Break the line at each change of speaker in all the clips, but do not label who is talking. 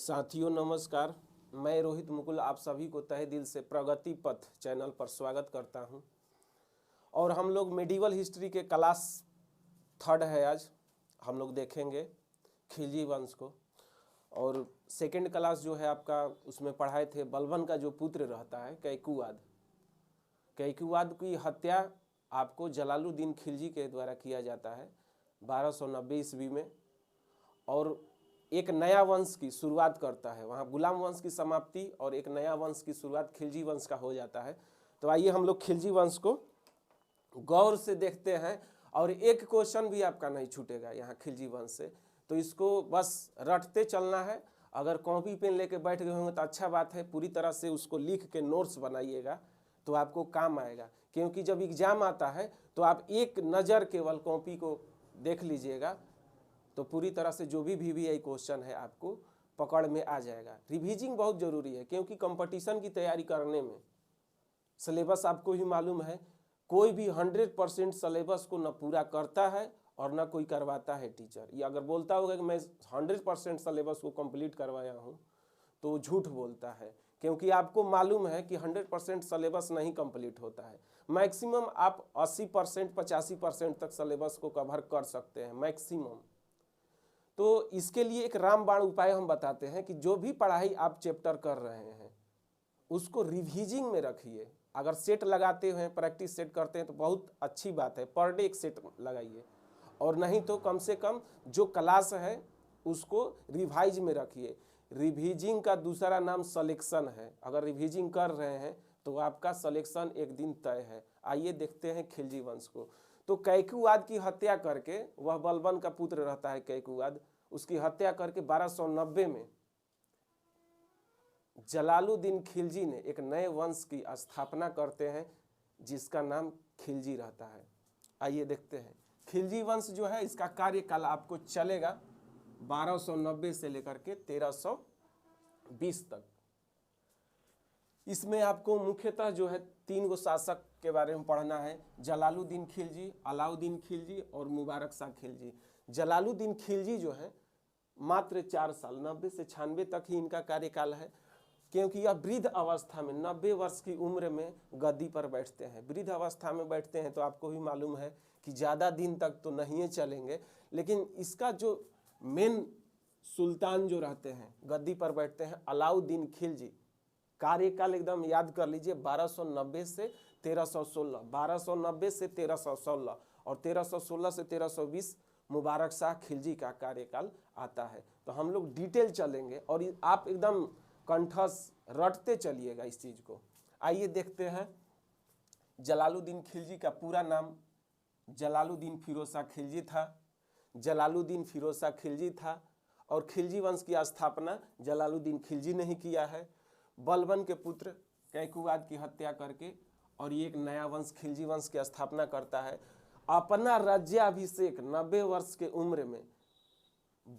साथियों नमस्कार। मैं रोहित मुकुल आप सभी को तहे दिल से प्रगति पथ चैनल पर स्वागत करता हूं। और हम लोग मेडिवल हिस्ट्री के क्लास 3 है। आज हम लोग देखेंगे खिलजी वंश को। और सेकंड क्लास जो है आपका उसमें पढ़ाए थे बलबन का जो पुत्र रहता है कैकुवाद। कैकुवाद की हत्या आपको जलालुद्दीन खिलजी के द्वारा किया जाता है 1290 ईस्वी में। और एक नया वंश की शुरुआत करता है, वहाँ गुलाम वंश की समाप्ति और एक नया वंश की शुरुआत खिलजी वंश का हो जाता है। तो आइए हम लोग खिलजी वंश को गौर से देखते हैं। और एक क्वेश्चन भी आपका नहीं छूटेगा यहाँ खिलजी वंश से, तो इसको बस रटते चलना है। अगर कॉपी पेन लेके बैठ गए होंगे तो अच्छा बात है, पूरी तरह से उसको लिख के नोट्स बनाइएगा तो आपको काम आएगा। क्योंकि जब एग्जाम आता है तो आप एक नज़र केवल कॉपी को देख लीजिएगा तो पूरी तरह से जो भी VVI क्वेश्चन है आपको पकड़ में आ जाएगा। रिवीजिंग बहुत ज़रूरी है क्योंकि कंपटीशन की तैयारी करने में सिलेबस आपको ही मालूम है, कोई भी 100% सिलेबस को न पूरा करता है और न कोई करवाता है टीचर। ये अगर बोलता होगा कि मैं 100% सिलेबस को कंप्लीट करवाया हूँ तो झूठ बोलता है। क्योंकि आपको मालूम है कि 100% सिलेबस नहीं कंप्लीट होता है। मैक्सिमम आप 80% 85% तक सिलेबस को कवर कर सकते हैं मैक्सिमम। तो इसके लिए एक रामबाण उपाय हम बताते हैं कि जो भी पढ़ाई आप चैप्टर कर रहे हैं उसको रिवीजिंग में रखिए। अगर सेट लगाते हैं, प्रैक्टिस सेट करते हैं तो बहुत अच्छी बात है, पर डे एक सेट लगाइए। और नहीं तो कम से कम जो क्लास है उसको रिवाइज में रखिए। रिवीजिंग का दूसरा नाम सलेक्शन है। अगर रिवीजिंग कर रहे हैं तो आपका सलेक्शन एक दिन तय है। आइए देखते हैं खिलजी वंश को। तो कैकुवाद की हत्या करके, वह बलबन का पुत्र रहता है कैकुवाद, उसकी हत्या करके 1290 में जलालुद्दीन खिलजी ने एक नए वंश की स्थापना करते हैं जिसका नाम खिलजी रहता है। आइए देखते हैं खिलजी वंश जो है इसका कार्यकाल आपको चलेगा 1290 से लेकर के 1320 तक। इसमें आपको मुख्यतः जो है 3 गो शासक के बारे में पढ़ना है, जलालुद्दीन खिलजी, अलाउद्दीन खिलजी और मुबारक शाह खिलजी। जलालुद्दीन खिलजी जो है मात्र 4 साल 90 से 96 तक ही इनका कार्यकाल है। क्योंकि यह वृद्ध अवस्था में 90 वर्ष की उम्र में गद्दी पर बैठते हैं। वृद्ध अवस्था में बैठते हैं तो आपको भी मालूम है कि ज़्यादा दिन तक तो नहीं चलेंगे। लेकिन इसका जो मेन सुल्तान जो रहते हैं गद्दी पर बैठते हैं अलाउद्दीन खिलजी। कार्यकाल एकदम याद कर लीजिए 1290 से 1316, 1290 से 1316 और 1316 से 1320 मुबारक शाह खिलजी का कार्यकाल आता है। तो हम लोग डिटेल चलेंगे और आप एकदम कंठस्थ रटते चलिएगा इस चीज़ को। आइए देखते हैं। जलालुद्दीन खिलजी का पूरा नाम जलालुद्दीन फिरोज शाह खिलजी था। जलालुद्दीन फिरोज शाह खिलजी था और खिलजी वंश की स्थापना जलालुद्दीन खिलजी ने ही किया है। बलबन के पुत्र कैकुवाद की हत्या करके और ये एक नया वंश खिलजी वंश की स्थापना करता है। अपना राज्याभिषेक 90 वर्ष के उम्र में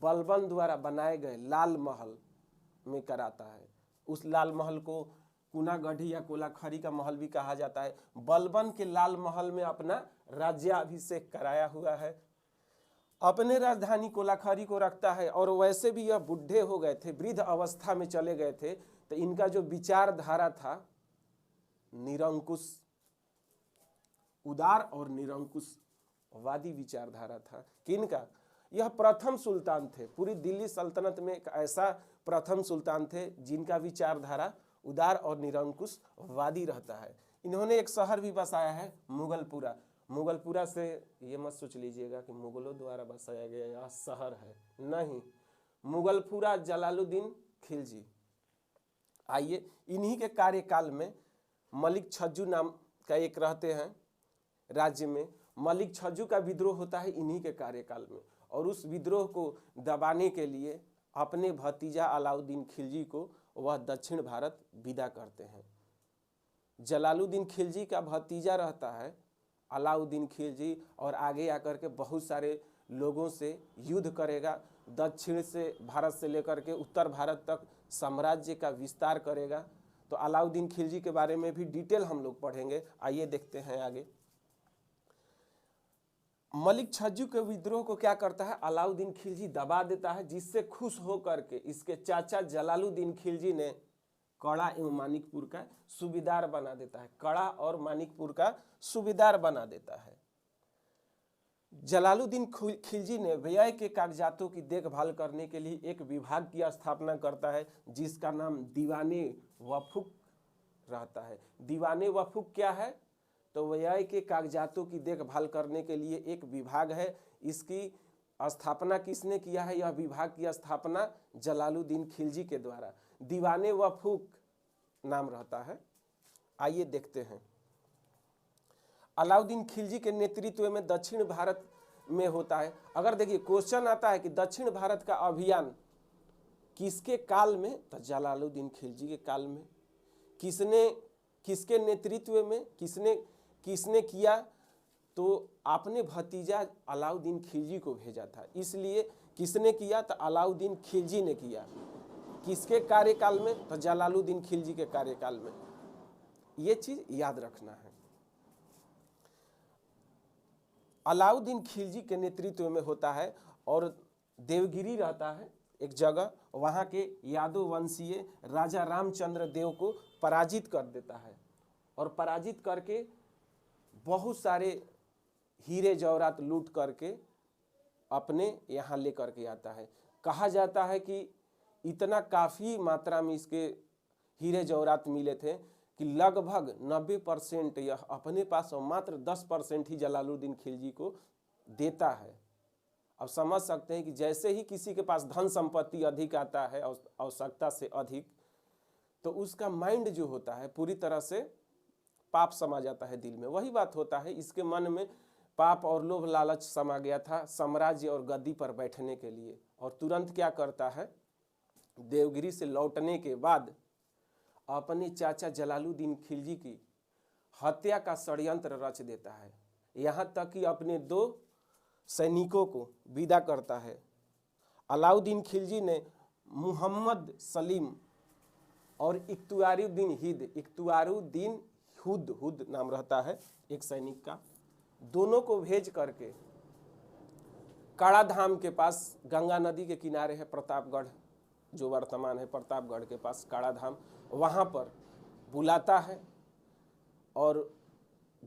बलबन द्वारा बनाए गए लाल महल में कराता है। उस लाल महल को कुनागढ़ी या कोलाखरी का महल भी कहा जाता है। बलबन के लाल महल में अपना राज्याभिषेक कराया हुआ है। अपने राजधानी कोलाखरी को रखता है। और वैसे भी यह बुढ़े हो गए थे, वृद्ध अवस्था में चले गए थे, तो इनका जो विचारधारा था निरंकुश, उदार और निरंकुशवादी विचारधारा था। किनका? यह प्रथम सुल्तान थे। पूरी दिल्ली सल्तनत में एक ऐसा प्रथम सुल्तान थे जिनका विचारधारा उदार और निरंकुशवादी रहता है। इन्होंने एक शहर भी बसाया है मुगलपुरा। मुगलपुरा से ये मत सोच लीजिएगा कि मुगलों द्वारा बसाया गया यह शहर है, नहीं, मुगलपुरा जलालुद्दीन खिलजी। आइए इन्हीं के कार्यकाल में मलिक छज्जू नाम का एक रहते हैं राज्य में। मलिक छज्जू का विद्रोह होता है इन्हीं के कार्यकाल में। और उस विद्रोह को दबाने के लिए अपने भतीजा अलाउद्दीन खिलजी को वह दक्षिण भारत विदा करते हैं। जलालुद्दीन खिलजी का भतीजा रहता है अलाउद्दीन खिलजी और आगे आकर के बहुत सारे लोगों से युद्ध करेगा। दक्षिण से भारत से लेकर के उत्तर भारत तक साम्राज्य का विस्तार करेगा। तो अलाउद्दीन खिलजी के बारे में भी डिटेल हम लोग पढ़ेंगे। आइए देखते हैं आगे। मलिक छज्जू के विद्रोह को क्या करता है, अलाउद्दीन खिलजी दबा देता है, जिससे खुश होकर के इसके चाचा जलालुद्दीन खिलजी ने कड़ा एवं मानिकपुर का सूबेदार बना देता है, कड़ा और मानिकपुर का सूबेदार बना देता है। जलालुद्दीन खिलजी ने व्यय के कागजातों की देखभाल करने के लिए एक विभाग की स्थापना करता है, जिसका नाम दीवाने वफुक रहता है। दीवाने वफुक क्या है, तो व्यय के कागजातों की देखभाल करने के लिए एक विभाग है। इसकी स्थापना किसने किया है, यह विभाग की स्थापना जलालुद्दीन खिलजी के द्वारा दीवाने वफुक नाम रहता है। आइए देखते हैं। अलाउद्दीन खिलजी के नेतृत्व में दक्षिण भारत में होता है। अगर देखिए क्वेश्चन आता है कि दक्षिण भारत का अभियान किसके काल में, तो जलालुद्दीन खिलजी के काल में। किसके नेतृत्व में, किसने किया, तो आपने भतीजा अलाउद्दीन खिलजी को भेजा था, इसलिए किसने किया, तो अलाउद्दीन खिलजी ने किया। किसके कार्यकाल में, तो जलालुद्दीन खिलजी के कार्यकाल में। ये चीज याद रखना है। अलाउद्दीन खिलजी के नेतृत्व में होता है और देवगिरी रहता है एक जगह, वहाँ के यादव वंशीय राजा रामचंद्र देव को पराजित कर देता है और पराजित करके बहुत सारे हीरे जवाहरात लूट करके अपने यहाँ लेकर के आता है। कहा जाता है कि इतना काफ़ी मात्रा में इसके हीरे जवाहरात मिले थे कि लगभग 90% यह अपने पास और मात्र 10% ही जलालुद्दीन खिलजी को देता है। अब समझ सकते हैं कि जैसे ही किसी के पास धन संपत्ति अधिक आता है, आवश्यकता से अधिक, तो उसका माइंड जो होता है पूरी तरह से पाप समा जाता है दिल में। वही बात होता है, इसके मन में पाप और लोभ लालच समा गया था साम्राज्य और गद्दी पर बैठने के लिए। और तुरंत क्या करता है, देवगिरी से लौटने के बाद अपने चाचा जलालुद्दीन खिलजी की हत्या का षड्यंत्र रच देता है। यहाँ तक कि अपने 2 सैनिकों को विदा करता है। अलाउद्दीन खिलजी ने मुहम्मद सलीम और इख्तियारुद्दीन हुद नाम रहता है एक सैनिक का, दोनों को भेज करके काड़ाधाम के पास, गंगा नदी के किनारे है प्रतापगढ़, जो वर्तमान है प्रतापगढ़ के पास काड़ाधाम, वहाँ पर बुलाता है और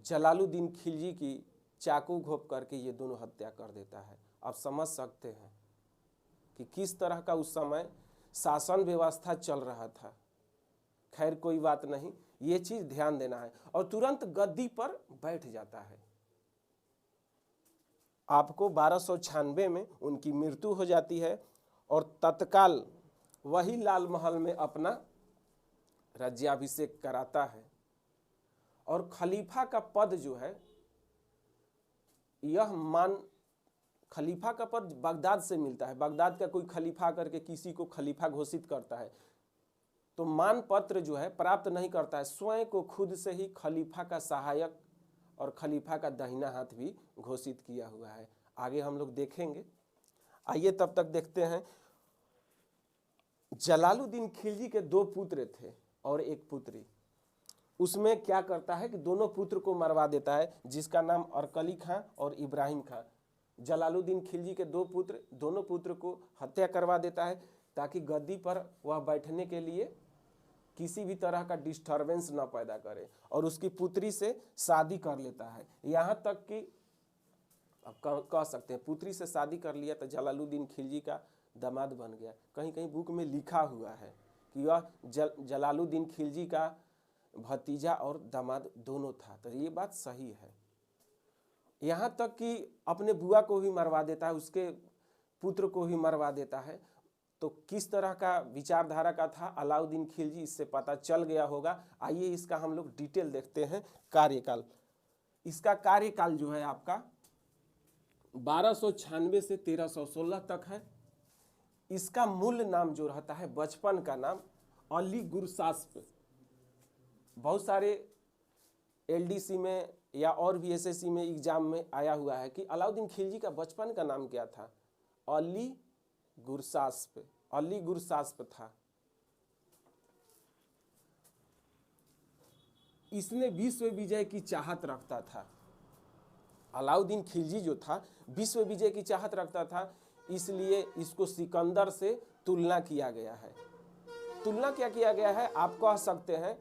जलालुद्दीन खिलजी की चाकू घोंप करके ये दोनों हत्या कर देता है। आप समझ सकते हैं कि किस तरह का उस समय शासन व्यवस्था चल रहा था। खैर कोई बात नहीं, ये चीज ध्यान देना है। और तुरंत गद्दी पर बैठ जाता है। आपको 1296 में उनकी मृत्यु हो जाती है और तत्काल वही लाल महल में अपना राज्याभिषेक कराता है। और खलीफा का पद जो है, खलीफा का पद बगदाद से मिलता है। बगदाद का कोई खलीफा करके किसी को खलीफा घोषित करता है तो मान पत्र जो है प्राप्त नहीं करता है, स्वयं को खुद से ही खलीफा का सहायक और खलीफा का दाहिना हाथ भी घोषित किया हुआ है। आगे हम लोग देखेंगे। आइए तब तक देखते हैं। जलालुद्दीन खिलजी के 2 पुत्र थे और एक पुत्री। उसमें क्या करता है कि दोनों पुत्र को मरवा देता है, जिसका नाम अरकली खां और इब्राहिम खां। जलालुद्दीन खिलजी के 2 पुत्र, दोनों पुत्र को हत्या करवा देता है ताकि गद्दी पर वह बैठने के लिए किसी भी तरह का डिस्टरबेंस न पैदा करे, और उसकी पुत्री से शादी कर लेता है। यहाँ तक कि अब कह सकते हैं पुत्री से शादी कर लिया तो जलालुद्दीन खिलजी का दामाद बन गया। कहीं कहीं बुक में लिखा हुआ है कि वह जलालुद्दीन खिलजी का भतीजा और दामाद दोनों था, तो ये बात सही है। यहाँ तक कि अपने बुआ को भी मरवा देता है, उसके पुत्र को भी मरवा देता है। तो किस तरह का विचारधारा का था अलाउद्दीन खिलजी, इससे पता चल गया होगा। आइए इसका हम लोग डिटेल देखते हैं। कार्यकाल, इसका कार्यकाल जो है आपका 1296 से 1316 तक है। इसका मूल नाम जो रहता है बचपन का नाम अली गुरसास्प। बहुत सारे एलडीसी में या और भी एसएससी में एग्जाम में आया हुआ है कि अलाउद्दीन खिलजी का बचपन का नाम क्या था, अली गुरसास्प। अली गुरसास्प था। इसने विश्व विजय की चाहत रखता था। अलाउद्दीन खिलजी जो था विश्व विजय की चाहत रखता था, इसलिए इसको सिकंदर से तुलना किया गया है। तुलना क्या किया गया है, आप कह सकते हैं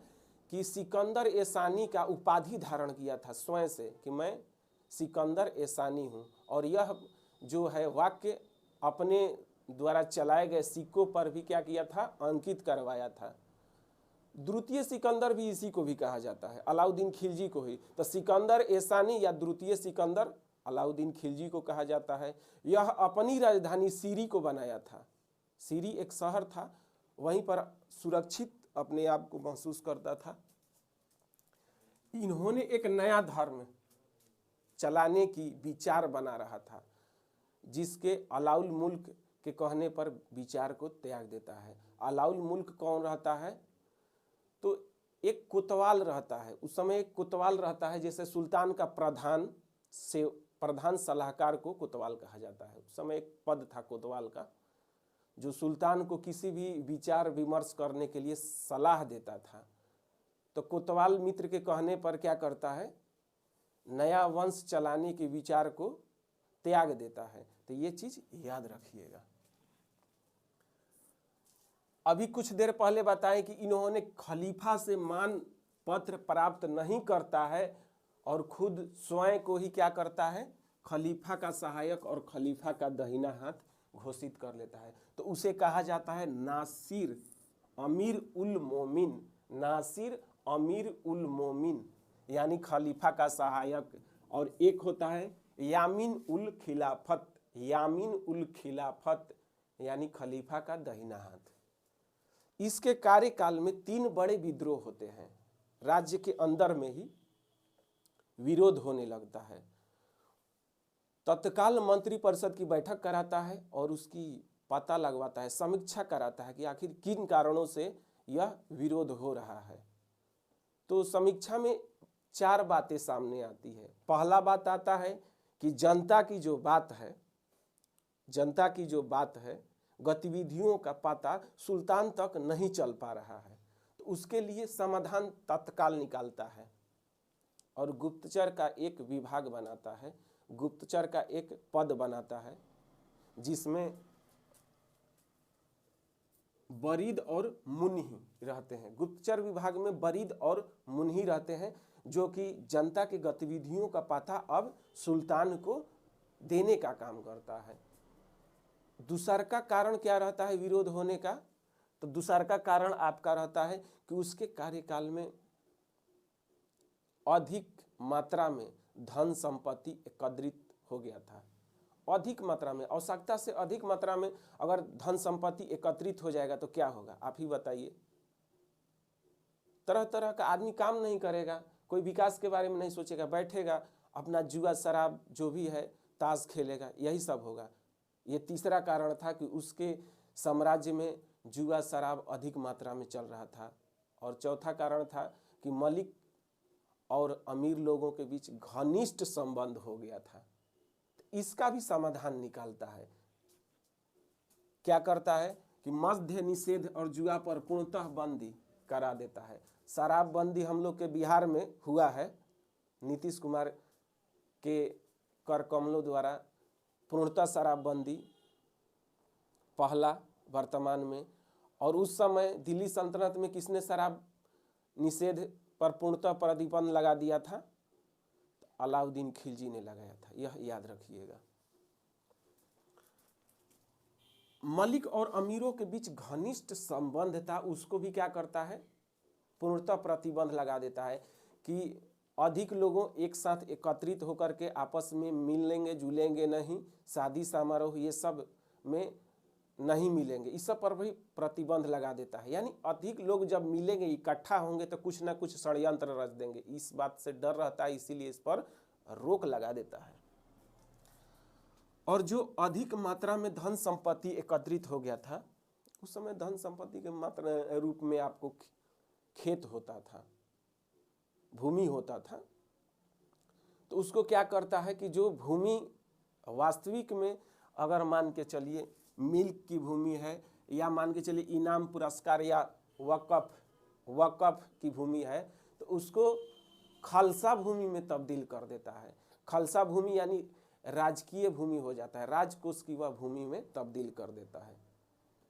कि सिकंदर एसानी का उपाधि धारण किया था स्वयं से कि मैं सिकंदर एसानी हूँ, और यह जो है वाक्य अपने द्वारा चलाए गए सिक्कों पर भी क्या किया था, अंकित करवाया था। द्वितीय सिकंदर भी इसी को भी कहा जाता है, अलाउद्दीन खिलजी को ही। तो सिकंदर एसानी या द्वितीय सिकंदर अलाउद्दीन खिलजी को कहा जाता है। यह अपनी राजधानी सीरी को बनाया था। सीरी एक शहर था, वहीं पर सुरक्षित अपने आप को महसूस करता था। इन्होंने एक नया धर्म चलाने की विचार बना रहा था, जिसके अलाउल मुल्क के कहने पर विचार को त्याग देता है। अलाउल मुल्क कौन रहता है, तो एक कोतवाल रहता है। उस समय एक कोतवाल रहता है, जैसे सुल्तान का प्रधान सलाहकार को कोतवाल कहा जाता है। उस समय एक पद था कोतवाल का, जो सुल्तान को किसी भी विचार विमर्श करने के लिए सलाह देता था। तो कोतवाल मित्र के कहने पर क्या करता है, नया वंश चलाने के विचार को त्याग देता है। तो ये चीज याद रखिएगा। अभी कुछ देर पहले बताएं कि इन्होंने खलीफा से मान पत्र प्राप्त नहीं करता है और खुद स्वयं को ही क्या करता है, खलीफा का सहायक और खलीफा का दाहिना हाथ घोषित कर लेता है। तो उसे कहा जाता है नासिर अमीर उल मोमिन। नासिर अमीर उल मोमिन यानी खलीफा का सहायक। और एक होता है यामीन उल खिलाफत। यामीन उल खिलाफत यानी खलीफा का दाहिना हाथ। इसके कार्यकाल में 3 बड़े विद्रोह होते हैं। राज्य के अंदर में ही विरोध होने लगता है। तत्काल मंत्री परिषद की बैठक कराता है और उसकी पता लगवाता है, समीक्षा कराता है कि आखिर किन कारणों से यह विरोध हो रहा है। तो समीक्षा में 4 बातें सामने आती है। पहला बात आता है कि जनता की जो बात है गतिविधियों का पता सुल्तान तक नहीं चल पा रहा है, तो उसके लिए समाधान तत्काल निकालता है और गुप्तचर का एक विभाग बनाता है, गुप्तचर का एक पद बनाता है, जिसमें बरीद और मुन्ही रहते हैं। गुप्तचर विभाग में बरीद और मुन्ही रहते हैं, जो कि जनता की गतिविधियों का पता अब सुल्तान को देने का काम करता है। दूसरा का कारण क्या रहता है विरोध होने का, तो दूसरा का कारण आपका रहता है कि उसके कार्यकाल में अधिक मात्रा में धन संपत्ति एकत्रित हो गया था। अधिक मात्रा में, आवश्यकता से अधिक मात्रा में अगर धन संपत्ति एकत्रित हो जाएगा तो क्या होगा, आप ही बताइए। तरह तरह का आदमी काम नहीं करेगा, कोई विकास के बारे में नहीं सोचेगा, बैठेगा अपना जुआ शराब जो भी है ताश खेलेगा, यही सब होगा। ये तीसरा कारण था कि उसके साम्राज्य में जुआ शराब अधिक मात्रा में चल रहा था। और चौथा कारण था कि मलिक और अमीर लोगों के बीच घनिष्ठ संबंध हो गया था। इसका भी समाधान निकालता है। क्या करता है कि मद्य निषेध और जुआ पर पूर्णतः बंदी करा देता है। शराब बंदी हम लोग के बिहार में हुआ है, नीतीश कुमार के कर कमलों द्वारा पूर्णतः शराबबंदी पहला वर्तमान में। और उस समय दिल्ली सल्तनत में किसने शराब निषेध पर पूर्णतः प्रतिबंध लगा दिया था, अलाउद्दीन खिलजी ने लगाया था, यह याद रखिएगा। मलिक और अमीरों के बीच घनिष्ठ संबंध था, उसको भी क्या करता है, पूर्णतः प्रतिबंध लगा देता है कि अधिक लोगों एक साथ एकत्रित होकर के आपस में मिलेंगे जुलेंगे नहीं, शादी समारोह ये सब में नहीं मिलेंगे, इस सब पर भी प्रतिबंध लगा देता है। यानी अधिक लोग जब मिलेंगे इकट्ठा होंगे तो कुछ ना कुछ षड्यंत्र रच देंगे, इस बात से डर रहता है, इसीलिए इस पर रोक लगा देता है। और जो अधिक मात्रा में धन संपत्ति एकत्रित हो गया था, उस समय धन संपत्ति के मात्रा रूप में आपको खेत होता था, भूमि होता था। तो उसको क्या करता है कि जो भूमि वास्तविक में अगर मान के चलिए मिल्क की भूमि है, या मान के चलिए इनाम पुरस्कार या वक़्फ़ की भूमि है, तो उसको खालसा भूमि में तब्दील कर देता है। खालसा भूमि यानी राजकीय भूमि हो जाता है, राजकोष की वह भूमि में तब्दील कर देता है।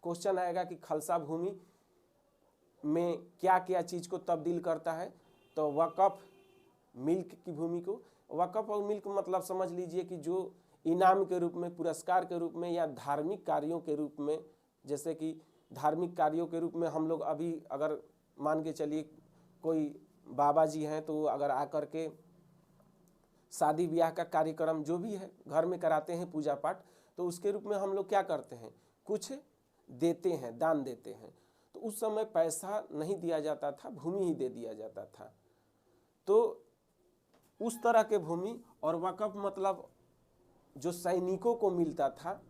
क्वेश्चन आएगा कि खालसा भूमि में क्या क्या चीज को तब्दील करता है, तो वक़्फ़ मिल्क की भूमि को, वक़्फ़ और मिल्क मतलब समझ लीजिए कि जो इनाम के रूप में, पुरस्कार के रूप में या धार्मिक कार्यों के रूप में, जैसे कि धार्मिक कार्यों के रूप में हम लोग अभी अगर मान के चलिए कोई बाबा जी हैं तो अगर आकर के शादी ब्याह का कार्यक्रम जो भी है घर में कराते हैं पूजा पाठ, तो उसके रूप में हम लोग क्या करते हैं, कुछ देते हैं, दान देते हैं। तो उस समय पैसा नहीं दिया जाता था, भूमि ही दे दिया जाता था। तो उस तरह के भूमि और वक़्फ़ मतलब जो सैनिकों को मिलता था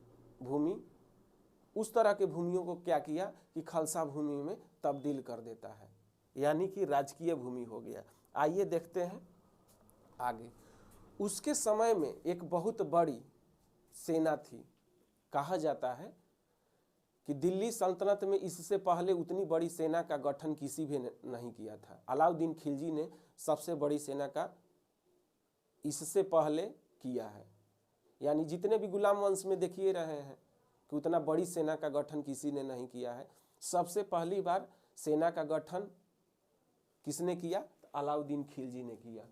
भूमि, उस तरह के भूमियों को क्या किया कि खालसा भूमि में तब्दील कर देता है, यानी कि राजकीय भूमि हो गया। आइए देखते हैं आगे। उसके समय में एक बहुत बड़ी सेना थी। कहा जाता है कि दिल्ली सल्तनत में इससे पहले उतनी बड़ी सेना का गठन किसी भी ने नहीं किया था। अलाउद्दीन खिलजी ने सबसे बड़ी सेना का इससे पहले किया है, यानी जितने भी गुलाम वंश में देखिए रहे हैं कि उतना बड़ी सेना का गठन किसी ने नहीं किया है। सबसे पहली बार सेना का गठन किसने किया, अलाउद्दीन खिलजी ने किया।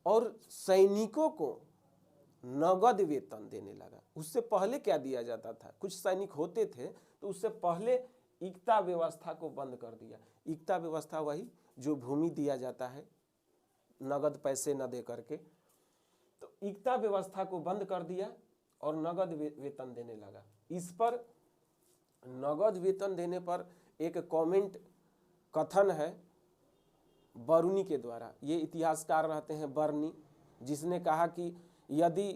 और सैनिकों को नगद वेतन देने लगा। उससे पहले क्या दिया जाता था, कुछ सैनिक होते थे तो उससे पहले इक्ता व्यवस्था को बंद कर दिया। इक्ता व्यवस्था वही जो भूमि दिया जाता है नगद पैसे न दे करके, तो इक्ता व्यवस्था को बंद कर दिया और नगद वेतन देने लगा। इस पर नगद वेतन देने पर एक कमेंट कथन है बर्नी के द्वारा, ये इतिहासकार रहते हैं बर्नी, जिसने कहा कि यदि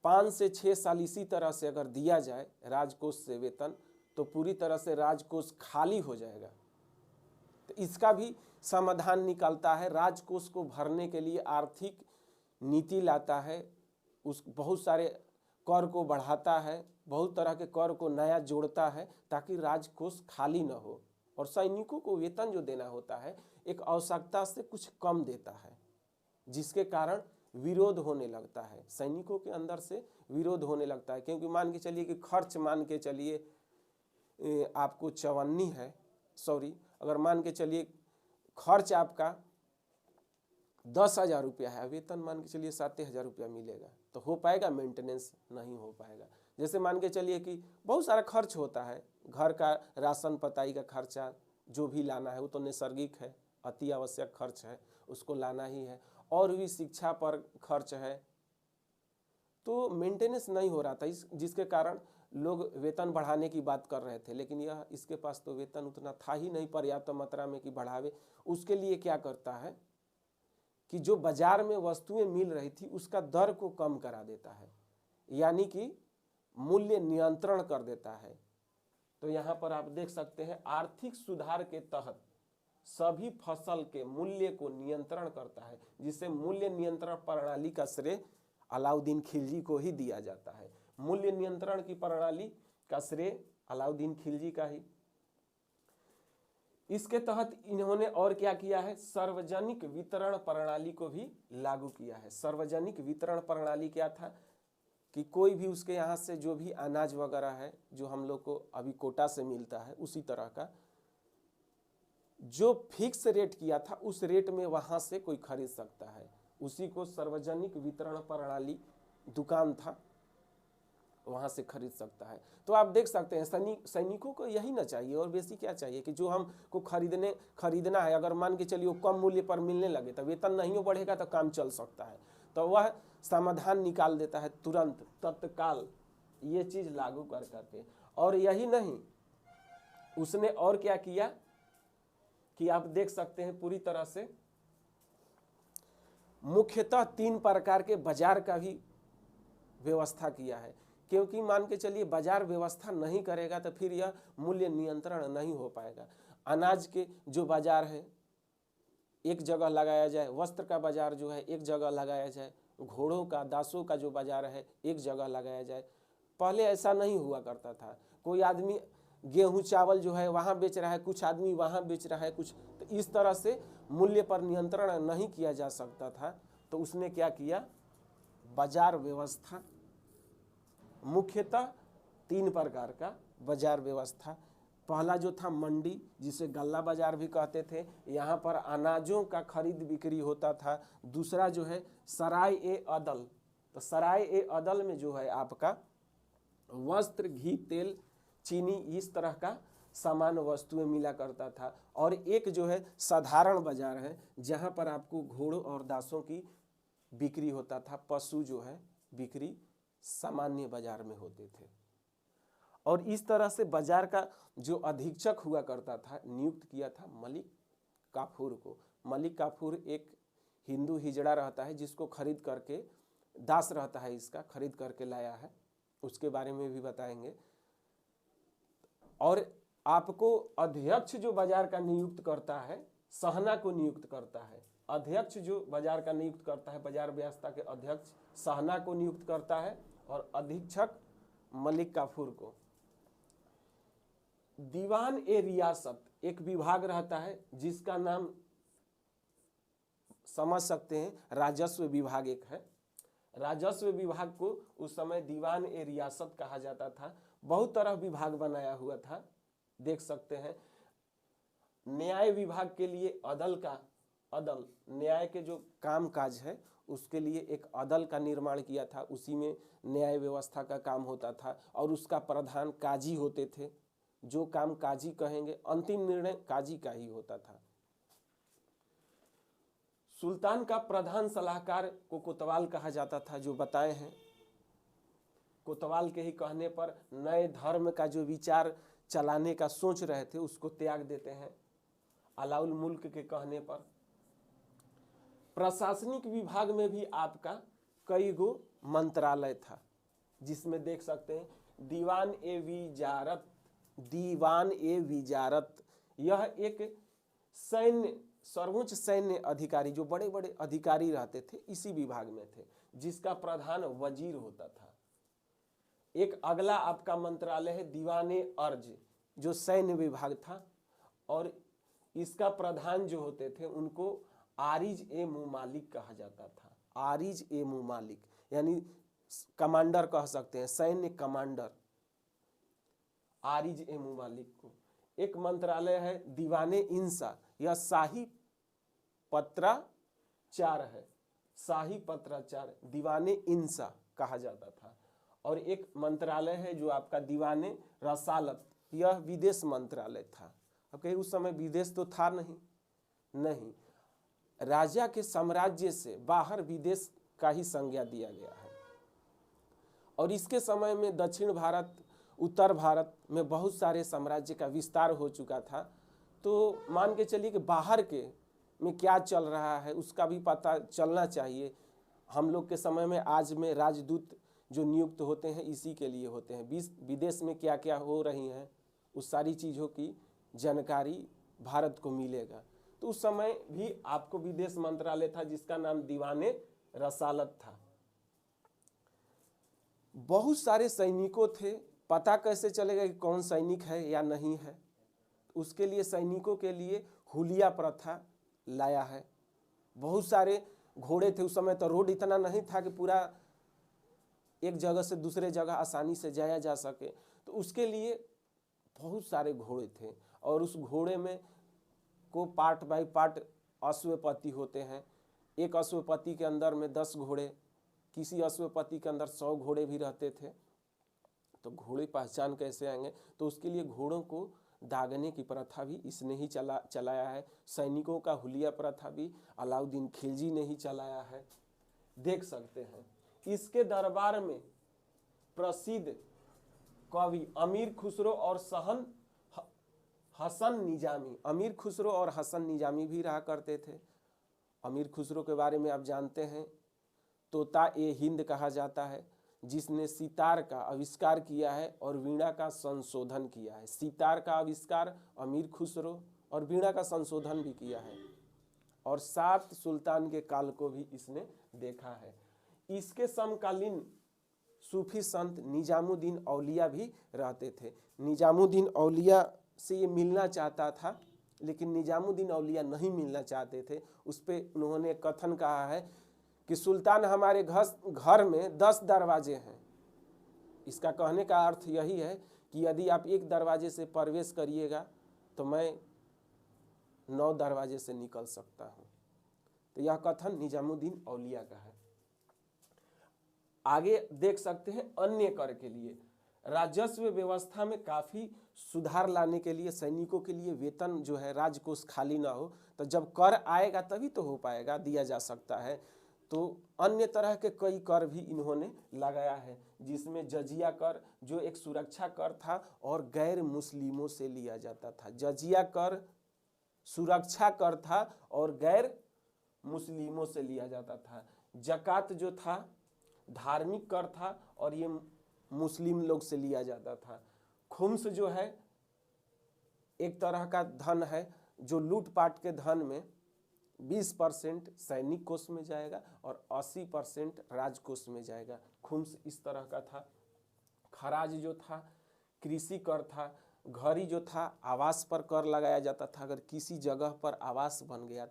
5 से 6 साल इसी तरह से अगर दिया जाए राजकोष से वेतन, तो पूरी तरह से राजकोष खाली हो जाएगा। तो इसका भी समाधान निकलता है, राजकोष को भरने के लिए आर्थिक नीति लाता है, उस बहुत सारे कर को बढ़ाता है, बहुत तरह के कर को नया जोड़ता है ताकि राजकोष खाली न हो। और सैनिकों को वेतन जो देना होता है एक आवश्यकता से कुछ कम देता है, जिसके कारण विरोध होने लगता है, सैनिकों के अंदर से विरोध होने लगता है। क्योंकि मान के चलिए कि खर्च मान के चलिए आपको 54 है, सॉरी अगर मान के चलिए खर्च आपका 10,000 रुपया है, वेतन मान के चलिए 7,000 रुपया मिलेगा, तो हो पाएगा मेंटेनेंस? नहीं हो पाएगा। जैसे मान के चलिए कि बहुत सारा खर्च होता है, घर का राशन पताई का खर्चा जो भी लाना है वो तो नैसर्गिक है, अति आवश्यक खर्च है, उसको लाना ही है, और भी शिक्षा पर खर्च है, तो मेंटेनेंस नहीं हो रहा था, जिसके कारण लोग वेतन बढ़ाने की बात कर रहे थे। लेकिन यह इसके पास तो वेतन उतना था ही नहीं पर्याप्त मात्रा में कि बढ़ावे। उसके लिए क्या करता है कि जो बाजार में वस्तुएं मिल रही थी उसका दर को कम करा देता है, यानी कि मूल्य नियंत्रण कर देता है। तो यहाँ पर आप देख सकते हैं आर्थिक सुधार के तहत सभी फसल के मूल्य को नियंत्रण करता है, जिससे मूल्य नियंत्रण प्रणाली का श्रेय अलाउद्दीन खिलजी को ही दिया जाता है। मूल्य नियंत्रण की प्रणाली का श्रेय अलाउद्दीन खिलजी का ही। इसके तहत इन्होंने और क्या किया है, सार्वजनिक वितरण प्रणाली को भी लागू किया है। सार्वजनिक वितरण प्रणाली क्या था कि कोई भी उसके यहाँ से जो भी अनाज वगैरह है जो हम लोग को अभी कोटा से मिलता है, उसी तरह का जो फिक्स रेट किया था उस रेट में वहां से कोई खरीद सकता है, उसी को सार्वजनिक वितरण प्रणाली दुकान था वहां से खरीद सकता है। तो आप देख सकते हैं सैनिकों को यही ना चाहिए और बेसी क्या चाहिए कि जो हमको खरीदना है, अगर मान के चलिए वो कम मूल्य पर मिलने लगे तो वेतन नहीं बढ़ेगा तो काम चल सकता है, तो वह समाधान निकाल देता है तुरंत तत्काल ये चीज लागू कर करके। और यही नहीं, उसने और क्या किया कि आप देख सकते हैं पूरी तरह से मुख्यतः 3 प्रकार के बाजार का भी व्यवस्था किया है। क्योंकि मान के चलिए बाजार व्यवस्था नहीं करेगा तो फिर यह मूल्य नियंत्रण नहीं हो पाएगा। अनाज के जो बाजार है एक जगह लगाया जाए, वस्त्र का बाजार जो है एक जगह लगाया जाए, घोड़ों का दासों का जो बाजार है एक जगह लगाया जाए। पहले ऐसा नहीं हुआ करता था, कोई आदमी गेहूं चावल जो है वहाँ बेच रहा है, कुछ आदमी वहाँ बेच रहा है कुछ, तो इस तरह से मूल्य पर नियंत्रण नहीं किया जा सकता था। तो उसने क्या किया, बाजार व्यवस्था, मुख्यतः 3 प्रकार का बाजार व्यवस्था। पहला जो था मंडी, जिसे गल्ला बाजार भी कहते थे, यहाँ पर अनाजों का खरीद बिक्री होता था। दूसरा जो है सराय ए अदल, तो सराय ए अदल में जो है आपका वस्त्र, घी, तेल, चीनी, इस तरह का सामान वस्तुएं मिला करता था। और एक जो है साधारण बाजार है, जहाँ पर आपको घोड़ों और दासों की बिक्री होता था, पशु जो है बिक्री सामान्य बाजार में होते थे। और इस तरह से बाजार का जो अधीक्षक हुआ करता था, नियुक्त किया था मलिक काफूर को। मलिक काफूर एक हिंदू हिजड़ा रहता है, जिसको खरीद करके, दास रहता है इसका, खरीद करके लाया है, उसके बारे में भी बताएंगे। और आपको अध्यक्ष जो बाजार का नियुक्त करता है, सहना को नियुक्त करता है। अध्यक्ष जो बाजार का नियुक्त करता है, बाजार व्यवस्था के अध्यक्ष सहना को नियुक्त करता है, और अधीक्षक मलिक काफूर को। दीवान ए रियासत एक विभाग रहता है, जिसका नाम समझ सकते हैं राजस्व विभाग एक है। राजस्व विभाग को उस समय दीवान ए रियासत कहा जाता था। बहुत तरह विभाग बनाया हुआ था, देख सकते हैं। न्याय विभाग के लिए अदल का, अदल न्याय के जो काम काज है उसके लिए एक अदल का निर्माण किया था, उसी में न्याय व्यवस्था का काम होता था। और उसका प्रधान काजी होते थे, जो काम काजी कहेंगे, अंतिम निर्णय काजी का ही होता था। सुल्तान का प्रधान सलाहकार को कोतवाल कहा जाता था, जो बताए हैं। कोतवाल के ही कहने पर नए धर्म का जो विचार चलाने का सोच रहे थे, उसको त्याग देते हैं, अलाउल मुल्क के कहने पर। प्रशासनिक विभाग में भी आपका कई गो मंत्रालय था, जिसमें देख सकते हैं दीवान ए विजारत, दीवान ए विजारत, यह एक सैन्य, सर्वोच्च सैन्य अधिकारी, जो बड़े बड़े अधिकारी रहते थे, इसी विभाग में थे, जिसका प्रधान वजीर होता था। एक अगला आपका मंत्रालय है दीवाने अर्ज, जो सैन्य विभाग था, और इसका प्रधान जो होते थे उनको आरिज ए मुमालिक कहा जाता था। आरिज ए मुमालिक यानी कमांडर कह सकते हैं, सैन्य कमांडर, आरिज ए मुमालिक को। एक मंत्रालय है दीवाने इंसा, यह शाही पत्राचार है, शाही पत्राचार दीवाने इंसा कहा जाता था। और एक मंत्रालय है जो आपका दीवाने रसालत, यह विदेश मंत्रालय था। अब कहीं उस समय विदेश तो था नहीं, राजा के साम्राज्य से बाहर विदेश का ही संज्ञा दिया गया है। और इसके समय में दक्षिण भारत, उत्तर भारत में बहुत सारे साम्राज्य का विस्तार हो चुका था। तो मान के चलिए कि बाहर के में क्या चल रहा है उसका भी पता चलना चाहिए। हम लोग के समय में आज में राजदूत जो नियुक्त होते हैं इसी के लिए होते हैं, विदेश में क्या क्या हो रही हैं उस सारी चीज़ों की जानकारी भारत को मिलेगा। तो उस समय भी आपको विदेश मंत्रालय था, जिसका नाम दीवाने रसालत था। बहुत सारे सैनिकों थे, पता कैसे चलेगा कि कौन सैनिक है या नहीं है? उसके लिए सैनिकों के लिए हुलिया प्रथा लाया है। बहुत सारे घोड़े थे, उस समय तो रोड इतना नहीं था कि पूरा एक जगह से दूसरे जगह आसानी से जाया जा सके, तो उसके लिए बहुत सारे घोड़े थे। और उस घोड़े में को पार्ट बाय पार्ट अश्वपति होते हैं। एक अश्वपति के अंदर में 10 घोड़े, किसी अश्वपति के अंदर 100 घोड़े भी रहते थे। तो घोड़े पहचान कैसे आएंगे? तो उसके लिए घोड़ों को दागने की प्रथा भी इसने ही चलाया है। सैनिकों का हुलिया प्रथा भी अलाउद्दीन खिलजी ने ही चलाया है, देख सकते हैं। इसके दरबार में प्रसिद्ध कवि अमीर खुसरो और हसन निजामी, अमीर खुसरो और हसन निजामी भी रहा करते थे। अमीर खुसरो के बारे में आप जानते हैं, तोता ए हिंद कहा जाता है, जिसने सितार का आविष्कार किया है और वीणा का संशोधन किया है। सितार का आविष्कार अमीर खुसरो और वीणा का संशोधन भी किया है। और 7 सुल्तान के काल को भी इसने देखा है। इसके समकालीन सूफी संत निजामुद्दीन औलिया भी रहते थे। निजामुद्दीन औलिया से ये मिलना चाहता था, लेकिन निजामुद्दीन औलिया नहीं मिलना चाहते थे। उस पर उन्होंने कथन कहा है कि सुल्तान हमारे घर में 10 दरवाजे हैं। इसका कहने का अर्थ यही है कि यदि आप एक दरवाजे से प्रवेश करिएगा तो मैं 9 दरवाजे से निकल सकता हूँ। तो यह कथन निजामुद्दीन औलिया का है। आगे देख सकते हैं अन्य कर के लिए राजस्व व्यवस्था में काफ़ी सुधार लाने के लिए सैनिकों के लिए वेतन जो है राजकोष खाली ना हो, तो जब कर आएगा तभी तो हो पाएगा, दिया जा सकता है। तो अन्य तरह के कई कर भी इन्होंने लगाया है, जिसमें जजिया कर जो एक सुरक्षा कर था और गैर मुस्लिमों से लिया जाता था। जजिया कर सुरक्षा कर था और गैर मुस्लिमों से लिया जाता था। जकात जो था धार्मिक कर था और ये मुस्लिम लोग से लिया जाता था। खुम्स जो है एक तरह का धन है जो लूटपाट के धन में 20% सैनिक कोष में जाएगा और 80% राजकोष में जाएगा। खुम्स इस तरह का था। खराज जो था कृषि कर था। घरी जो था आवास पर कर लगाया जाता था। अगर किसी जगह पर आवास बन गया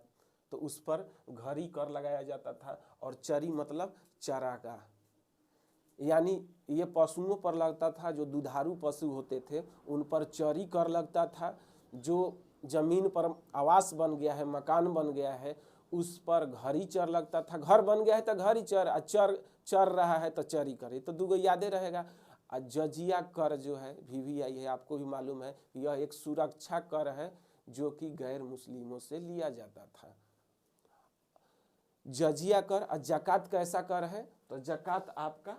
तो उस पर घरी कर लगाया जाता था। और चरी मतलब चारागाह, यानी ये पशुओं पर लगता था। जो दुधारू पशु होते थे उन पर चरी कर लगता था। जो जमीन पर आवास बन गया है, मकान बन गया है, उस पर घरी चर लगता था। घर बन गया है तो घरी चर, चर रहा है तो चरी कर। तो दूगो यादें रहेगा। जजिया कर जो है VVI है, आपको भी मालूम है, यह एक सुरक्षा कर है जो कि गैर मुस्लिमों से लिया जाता था। जजिया कर। और जकात कैसा कर है? तो जकात आपका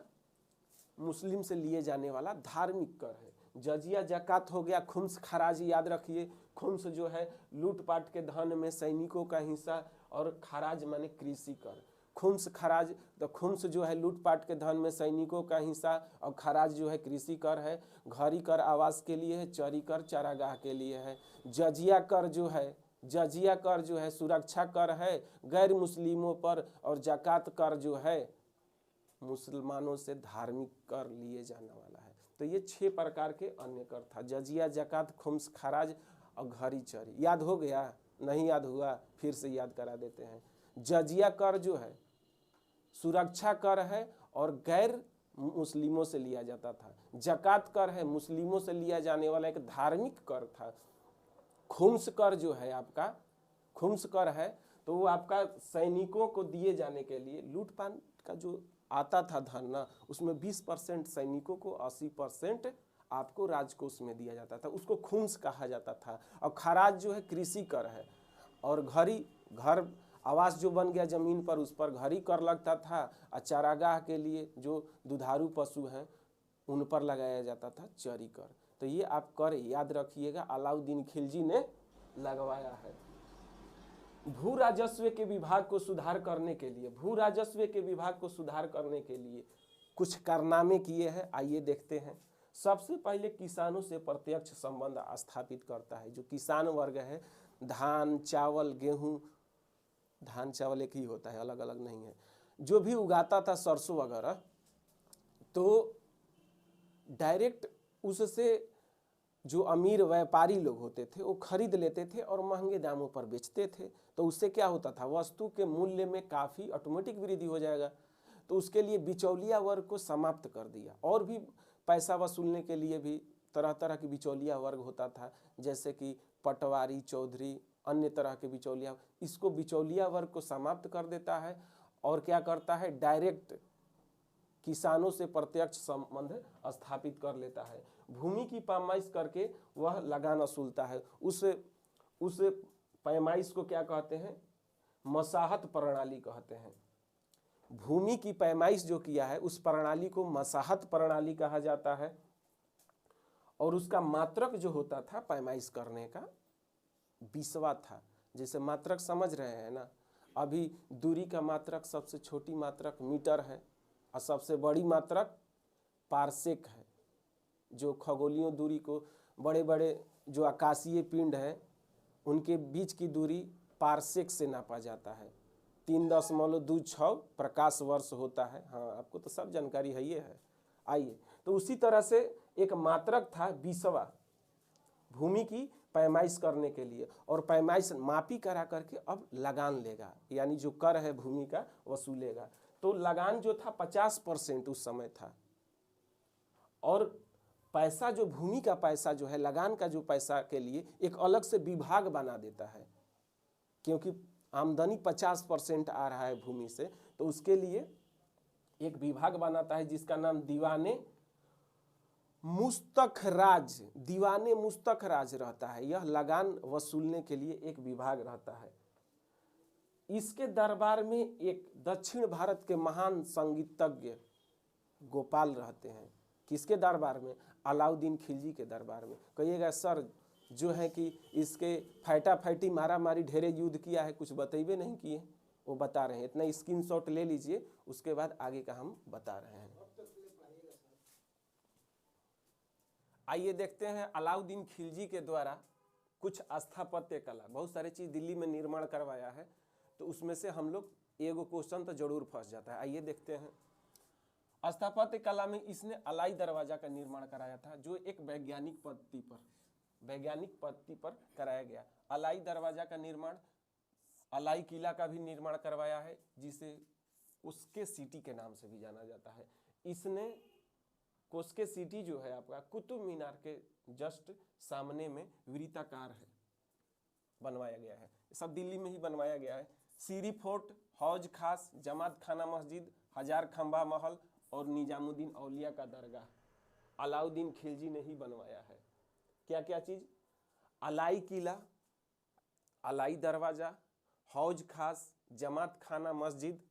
मुस्लिम से लिए जाने वाला धार्मिक कर है। जजिया जकात हो गया। खुम्स खराज याद रखिए। खुम्स जो है लूटपाट के धन में सैनिकों का हिस्सा, और खराज माने कृषि कर। खुम्स खराज, तो खुम्स जो है लूटपाट के धन में सैनिकों का हिस्सा और खराज जो है कृषि कर है। घरी कर आवास के लिए है, चरी कर चारागाह के लिए है। जजिया कर जो है, जजिया कर जो है सुरक्षा कर है गैर मुस्लिमों पर, और जकात कर जो है मुसलमानों से धार्मिक कर लिए जाने वाला है। तो ये 6 प्रकार के अन्य कर था। जजिया जकात खुम्स खराज और घरी चरी। याद हो गया? नहीं याद हुआ फिर से याद करा देते हैं। जजिया कर जो है सुरक्षा कर है और गैर मुस्लिमों से लिया जाता था। जकात कर है मुस्लिमों से लिया जाने वाला एक धार्मिक कर था। खुम्स कर जो है आपका, खुम्स कर है तो वो आपका सैनिकों को दिए जाने के लिए लूटपाट का जो आता था धन ना, उसमें 20% सैनिकों को, 80% आपको राजकोष में दिया जाता था। उसको खुम्स कहा जाता था। और खराज जो है कृषि कर है। और घरी, घर आवास जो बन गया जमीन पर, उस पर घरी कर लगता था। और चारागाह के लिए जो दुधारू पशु हैं उन पर लगाया जाता था चरी कर। तो ये आप कर याद रखिएगा, अलाउद्दीन खिलजी ने लगवाया है। भू राजस्व के विभाग को सुधार करने के लिए, भू राजस्व के विभाग को सुधार करने के लिए कुछ कारनामे किए हैं। आइए देखते हैं। सबसे पहले किसानों से प्रत्यक्ष संबंध स्थापित करता है। जो किसान वर्ग है, धान चावल गेहूं, धान चावल एक ही होता है, अलग अलग नहीं है, जो भी उगाता था सरसों वगैरह, तो डायरेक्ट उससे जो अमीर व्यापारी लोग होते थे वो खरीद लेते थे और महंगे दामों पर बेचते थे। तो उससे क्या होता था? वस्तु के मूल्य में काफ़ी ऑटोमेटिक वृद्धि हो जाएगा। तो उसके लिए बिचौलिया वर्ग को समाप्त कर दिया। और भी पैसा वसूलने के लिए भी तरह तरह के बिचौलिया वर्ग होता था, जैसे कि पटवारी, चौधरी, अन्य तरह के बिचौलिया। इसको बिचौलिया वर्ग को समाप्त कर देता है और क्या करता है? डायरेक्ट किसानों से प्रत्यक्ष संबंध स्थापित कर लेता है। भूमि की पैमाइश करके वह लगान वसूलता है। उस पैमाइश को क्या कहते हैं? मसाहत प्रणाली कहते हैं। भूमि की पैमाइश जो किया है उस प्रणाली को मसाहत प्रणाली कहा जाता है। और उसका मात्रक जो होता था पैमाइश करने का, बिस्वा था। जैसे मात्रक समझ रहे हैं ना, अभी दूरी का मात्रक सबसे छोटी मात्रक मीटर है और सबसे बड़ी मात्रक पारसेक है। जो खगोलीय दूरी को, बड़े बड़े जो आकाशीय पिंड है उनके बीच की दूरी पारसेक से नापा जाता है। 3.26 प्रकाश वर्ष होता है। हाँ, आपको तो सब जानकारी है, ये है। आइए, तो उसी तरह से एक मात्रक था बीसवा, भूमि की पैमाइश करने के लिए, और पैमाइश मापी करा करके अब लगान लेगा, यानी जो कर है भूमि का वसूलेगा। तो लगान जो था 50% उस समय था, और पैसा जो भूमि का पैसा जो है, लगान का जो पैसा के लिए एक अलग से विभाग बना देता है, क्योंकि आमदनी 50% आ रहा है भूमि से, तो उसके लिए एक विभाग बनाता है जिसका नाम दीवाने मुस्तखराज, दीवाने मुस्तखराज रहता है। यह लगान वसूलने के लिए एक विभाग रहता है। इसके दरबार में एक दक्षिण भारत के महान संगीतज्ञ गोपाल रहते हैं। किसके दरबार में? अलाउद्दीन खिलजी के दरबार में। कहिएगा सर जो है कि इसके फैटा फैटी मारा मारी ढेरे युद्ध किया है, कुछ बतेबे नहीं किए। वो बता रहे हैं, इतना स्क्रीनशॉट ले लीजिए, उसके बाद आगे का हम बता रहे हैं। आइए देखते हैं अलाउद्दीन खिलजी के द्वारा कुछ स्थापत्य कला, बहुत सारी चीज दिल्ली में निर्माण करवाया है, तो उसमें से हम लोग एगो क्वेश्चन तो जरूर फंस जाता है। आइए देखते हैं। स्थापत्य कला में इसने अलाई दरवाजा का निर्माण कराया था, जो एक वैज्ञानिक पद्धति पर कराया गया। अलाई दरवाजा का निर्माण, अलाई किला का भी निर्माण करवाया है, जिसे उसके सिटी के नाम से भी जाना जाता है। इसने कोस्के सिटी जो है आपका कुतुब मीनार के जस्ट सामने में वृत्ताकार है, बनवाया गया है। सब दिल्ली में ही बनवाया गया है। सीरी फोर्ट, हौज खास, जमात खाना मस्जिद, हजार खंबा महल और निजामुद्दीन औलिया का दरगाह अलाउद्दीन खिलजी ने ही बनवाया है। क्या क्या चीज? अलाई किला, अलाई दरवाजा, हौज खास, जमात खाना मस्जिद,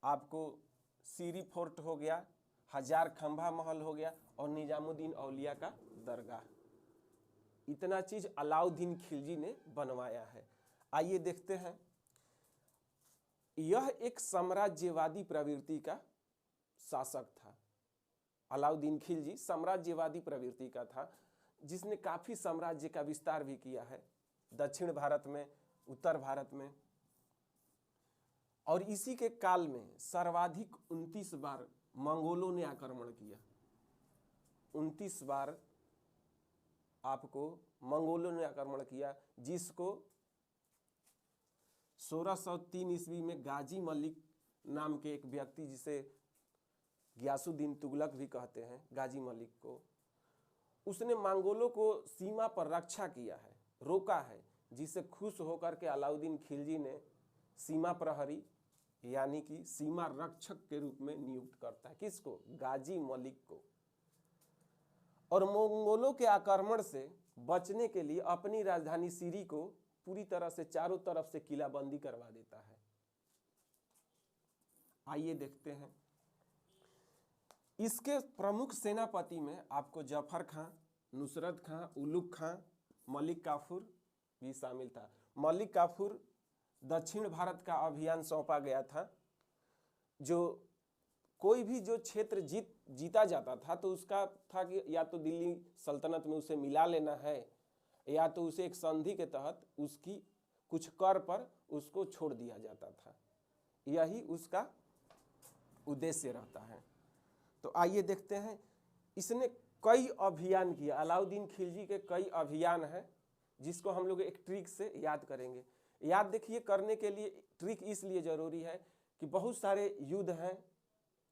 आपको सीरी फोर्ट हो गया, हजार खंबा महल हो गया, और निजामुद्दीन औलिया का दरगाह। इतना चीज अलाउद्दीन खिलजी ने बनवाया है। आइए देखते हैं। यह एक साम्राज्यवादी प्रवृत्ति का शासक था। अलाउद्दीन खिलजी साम्राज्यवादी प्रवृत्ति का था, जिसने काफी साम्राज्य का विस्तार भी किया है दक्षिण भारत में, उत्तर भारत में। और इसी के काल में सर्वाधिक 29 बार मंगोलों ने आक्रमण किया। 29 बार आपको मंगोलों ने आक्रमण किया, जिसको 1603 ईस्वी में गाजी मलिक नाम के एक व्यक्ति, जिसे गियासुद्दीन तुगलक भी कहते हैं, गाजी मलिक को, उसने मंगोलों को सीमा पर रक्षा किया है, रोका है, जिससे खुश होकर के अलाउद्दीन खिलजी ने सीमा प्रहरी यानी कि सीमा रक्षक के रूप में नियुक्त करता है। किसको? गाजी मलिक को। और मंगोलों के आक्रमण से बचने के लिए अपनी राजधानी सीरी को पूरी तरह से चारों तरफ से किलाबंदी करवा देता है। आइए देखते हैं। इसके प्रमुख सेनापति में आपको जफर खां, नुसरत खां, उलुग खां, मलिक काफूर भी शामिल था। मलिक काफूर दक्षिण भारत का अभियान सौंपा गया था। जो कोई भी जो क्षेत्र जीता जाता था, तो उसका था कि या तो दिल्ली सल्तनत में उसे मिला लेना है, या तो उसे एक संधि के तहत उसकी कुछ कर पर उसको छोड़ दिया जाता था। यही उसका उद्देश्य रहता है। तो आइए देखते हैं। इसने कई अभियान किया। अलाउद्दीन खिलजी के कई अभियान हैं, जिसको हम लोग एक ट्रिक से याद करेंगे। याद देखिए, करने के लिए ट्रिक इसलिए जरूरी है कि बहुत सारे युद्ध हैं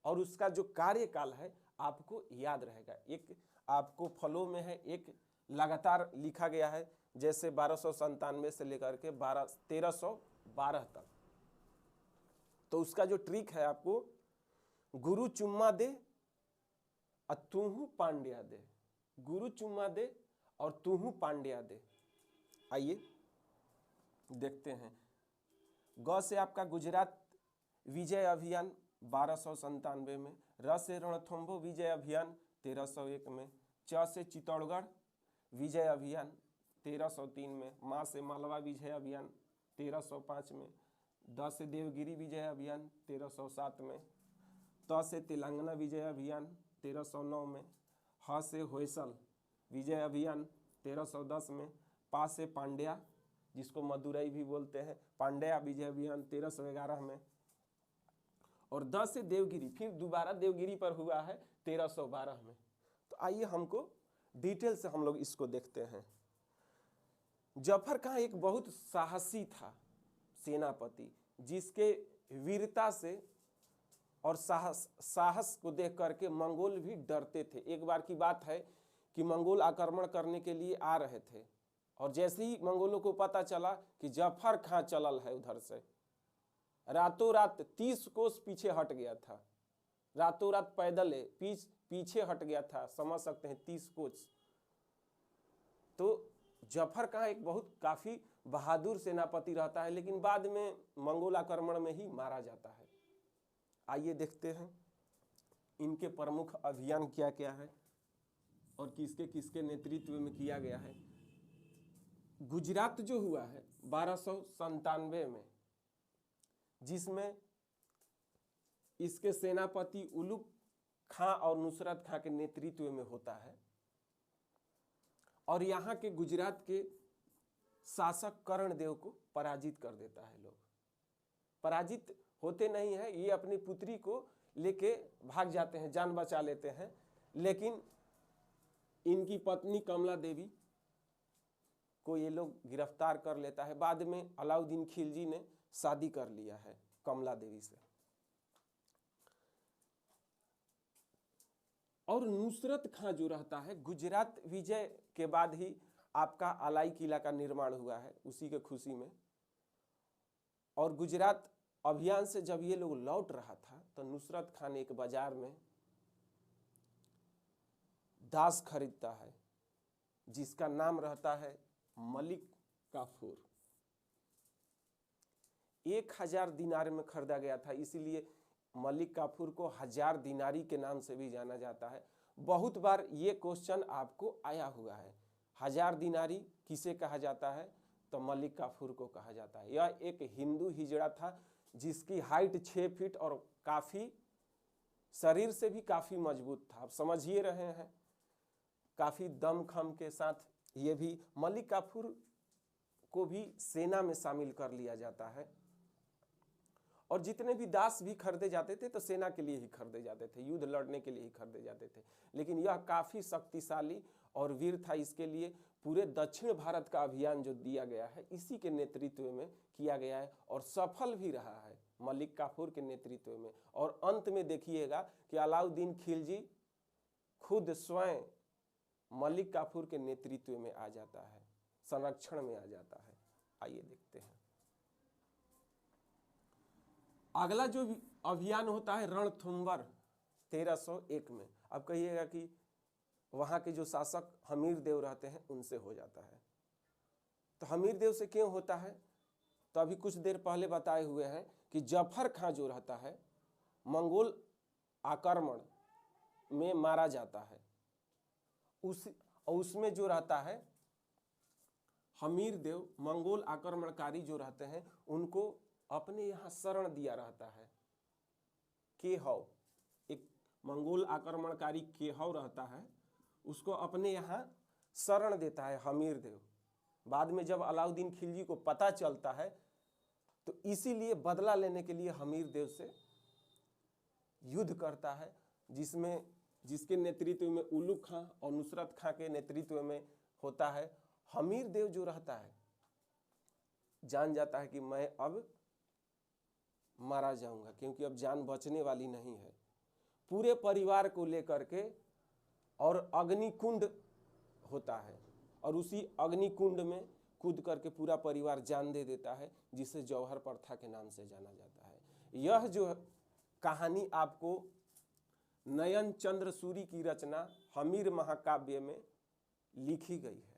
और उसका जो कार्यकाल है आपको याद रहेगा। एक आपको फॉलो में है, एक लगातार लिखा गया है, जैसे 1297 से लेकर के 1312 तक। तो उसका जो ट्रिक है, आपको गुरु चुम्मा दे और तूहू पांड्या दे, गुरु चुम्मा दे और तूहू पांड्या दे। आइए देखते हैं। ग से आपका गुजरात विजय अभियान 1297 में, र से रणथंभो विजय अभियान 1301 में, च से चित्तौड़गढ़ विजय अभियान 1303 में, मा से मालवा विजय अभियान 1305 में, द से देवगिरी विजय अभियान 1307 में, त से तेलंगाना विजय अभियान 1309 में, ह से होयसल विजय अभियान 1310 में, पा से पांड्या जिसको मदुरई भी बोलते हैं, पांड्या विजय अभियान 1311 में, और 10 से देवगिरी, फिर दोबारा देवगिरी पर हुआ है 1312 में। तो आइए हमको डिटेल से हम लोग इसको देखते हैं। जफर खां एक बहुत साहसी था सेनापति, जिसके वीरता से और साहस को देख करके मंगोल भी डरते थे। एक बार की बात है कि मंगोल आक्रमण करने के लिए आ रहे थे, और जैसे ही मंगोलों को पता चला कि जफर खां चलल है उधर से, रातों रात 30 कोस पीछे हट गया था। रातों रात पैदल पीछे हट गया था, समझ सकते हैं 30 कोस। तो जफर खां एक बहुत काफी बहादुर सेनापति रहता है, लेकिन बाद में मंगोल आक्रमण में ही मारा जाता है। आइए देखते हैं इनके प्रमुख अभियान क्या क्या है और किसके किसके नेतृत्व में किया गया है। गुजरात जो हुआ है 1297 में, जिसमें इसके सेनापति उलुग खां और नुसरत खां के नेतृत्व में होता है, और यहाँ के गुजरात के शासक कर्णदेव को पराजित कर देता है। लोग पराजित होते नहीं है, ये अपनी पुत्री को लेके भाग जाते हैं, जान बचा लेते हैं, लेकिन इनकी पत्नी कमला देवी को ये लोग गिरफ्तार कर लेता है। बाद में अलाउद्दीन खिलजी ने शादी कर लिया है कमला देवी से। और नुसरत खां जो रहता है, गुजरात विजय के बाद ही आपका अलाई किला का निर्माण हुआ है, उसी के खुशी में। और गुजरात अभियान से जब ये लोग लौट रहा था, तो नुसरत खां ने एक बाजार में दास खरीदता है, जिसका नाम रहता है मलिक काफूर। 1000 दिनार में खरीदा गया था, इसीलिए मलिक काफूर को 1000 दिनारी के नाम से भी जाना जाता है। बहुत बार ये क्वेश्चन आपको आया हुआ है, 1000 दिनारी किसे कहा जाता है, तो मलिक काफूर को कहा जाता है। यह एक हिंदू हिजड़ा था, जिसकी हाइट 6 फीट और काफी शरीर से भी काफी मजबूत था। आप समझ ही रहे हैं, काफी दमखम के साथ। ये भी मलिक काफूर को भी सेना में शामिल कर लिया जाता है। और जितने भी दास भी खरीदे जाते थे, तो सेना के लिए ही खरीदे जाते थे, युद्ध लड़ने के लिए ही खरीदे जाते थे। लेकिन यह काफी शक्तिशाली और वीर था, इसके लिए पूरे दक्षिण भारत का अभियान जो दिया गया है, इसी के नेतृत्व में किया गया है, और सफल भी रहा है मलिक काफूर के नेतृत्व में। और अंत में देखिएगा कि अलाउद्दीन खिलजी खुद स्वयं मलिक काफूर के नेतृत्व में आ जाता है, संरक्षण में आ जाता है। आइए देखते हैं अगला जो अभियान होता है रणथंभौर 1301 में। अब कहिएगा कि वहां के जो शासक हमीर देव रहते हैं, उनसे हो जाता है। तो हमीर देव से क्यों होता है, तो अभी कुछ देर पहले बताए हुए हैं कि जफर खां जो रहता है, मंगोल आक्रमण में मारा जाता है। उसमें जो रहता है हमीर देव, मंगोल आक्रमणकारी जो रहते हैं, उनको अपने यहाँ शरण दिया रहता है। केहौ, एक मंगोल आक्रमणकारी केहौ रहता है, उसको अपने यहाँ शरण देता है हमीर देव। बाद में जब अलाउद्दीन खिलजी को पता चलता है, तो इसीलिए बदला लेने के लिए हमीर देव से युद्ध करता है, जिसके नेतृत्व में उलुग खां और नुसरत खां के नेतृत्व में होता है। हमीर देव जो रहता है, जान जाता है कि मैं अब मारा जाऊंगा, क्योंकि अब जान बचने वाली नहीं है। पूरे परिवार को लेकर के, और अग्निकुंड होता है, और उसी अग्निकुंड में कूद करके पूरा परिवार जान दे देता है, जिसे जौहर प्रथा के नाम से जाना जाता है। यह जो कहानी आपको नयन चंद्र सूरी की रचना हमीर महाकाव्य में लिखी गई है।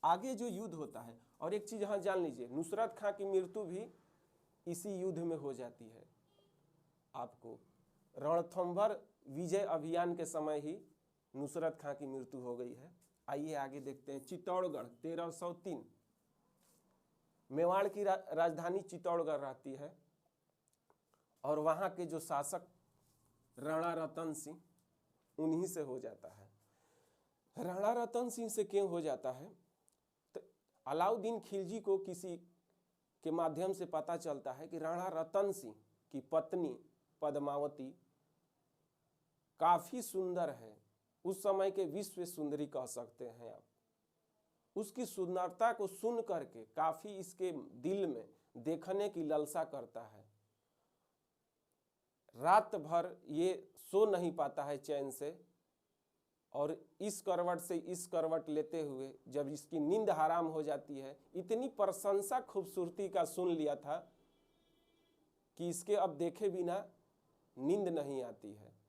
आगे जो युद्ध होता है, और एक चीज यहां जान लीजिए, नुसरत खां की मृत्यु भी इसी युद्ध में हो जाती है। आपको रणथंभौर विजय अभियान के समय ही नुसरत खां की मृत्यु हो गई है। आइए आगे देखते हैं। चित्तौड़गढ़ 1303, मेवाड़ की राजधानी चित्तौड़गढ़ रहती है, और वहां के जो शासक राणा रतन सिंह, उन्हीं से हो जाता है। राणा रतन सिंह से क्यों हो जाता है, तो अलाउद्दीन खिलजी को किसी के माध्यम से पता चलता है कि राणा रतन सिंह की पत्नी पद्मावती काफी सुंदर है, उस समय के विश्व सुंदरी कह सकते हैं आप। उसकी सुंदरता को सुन करके काफी इसके दिल में देखने की लालसा करता है। रात भर ये सो नहीं पाता है चैन से, और इस करवट से इस करवट लेते हुए जब इसकी नींद हराम हो जाती है, इतनी प्रशंसा खूबसूरती का सुन लिया था कि इसके अब देखे बिना नींद नहीं आती है।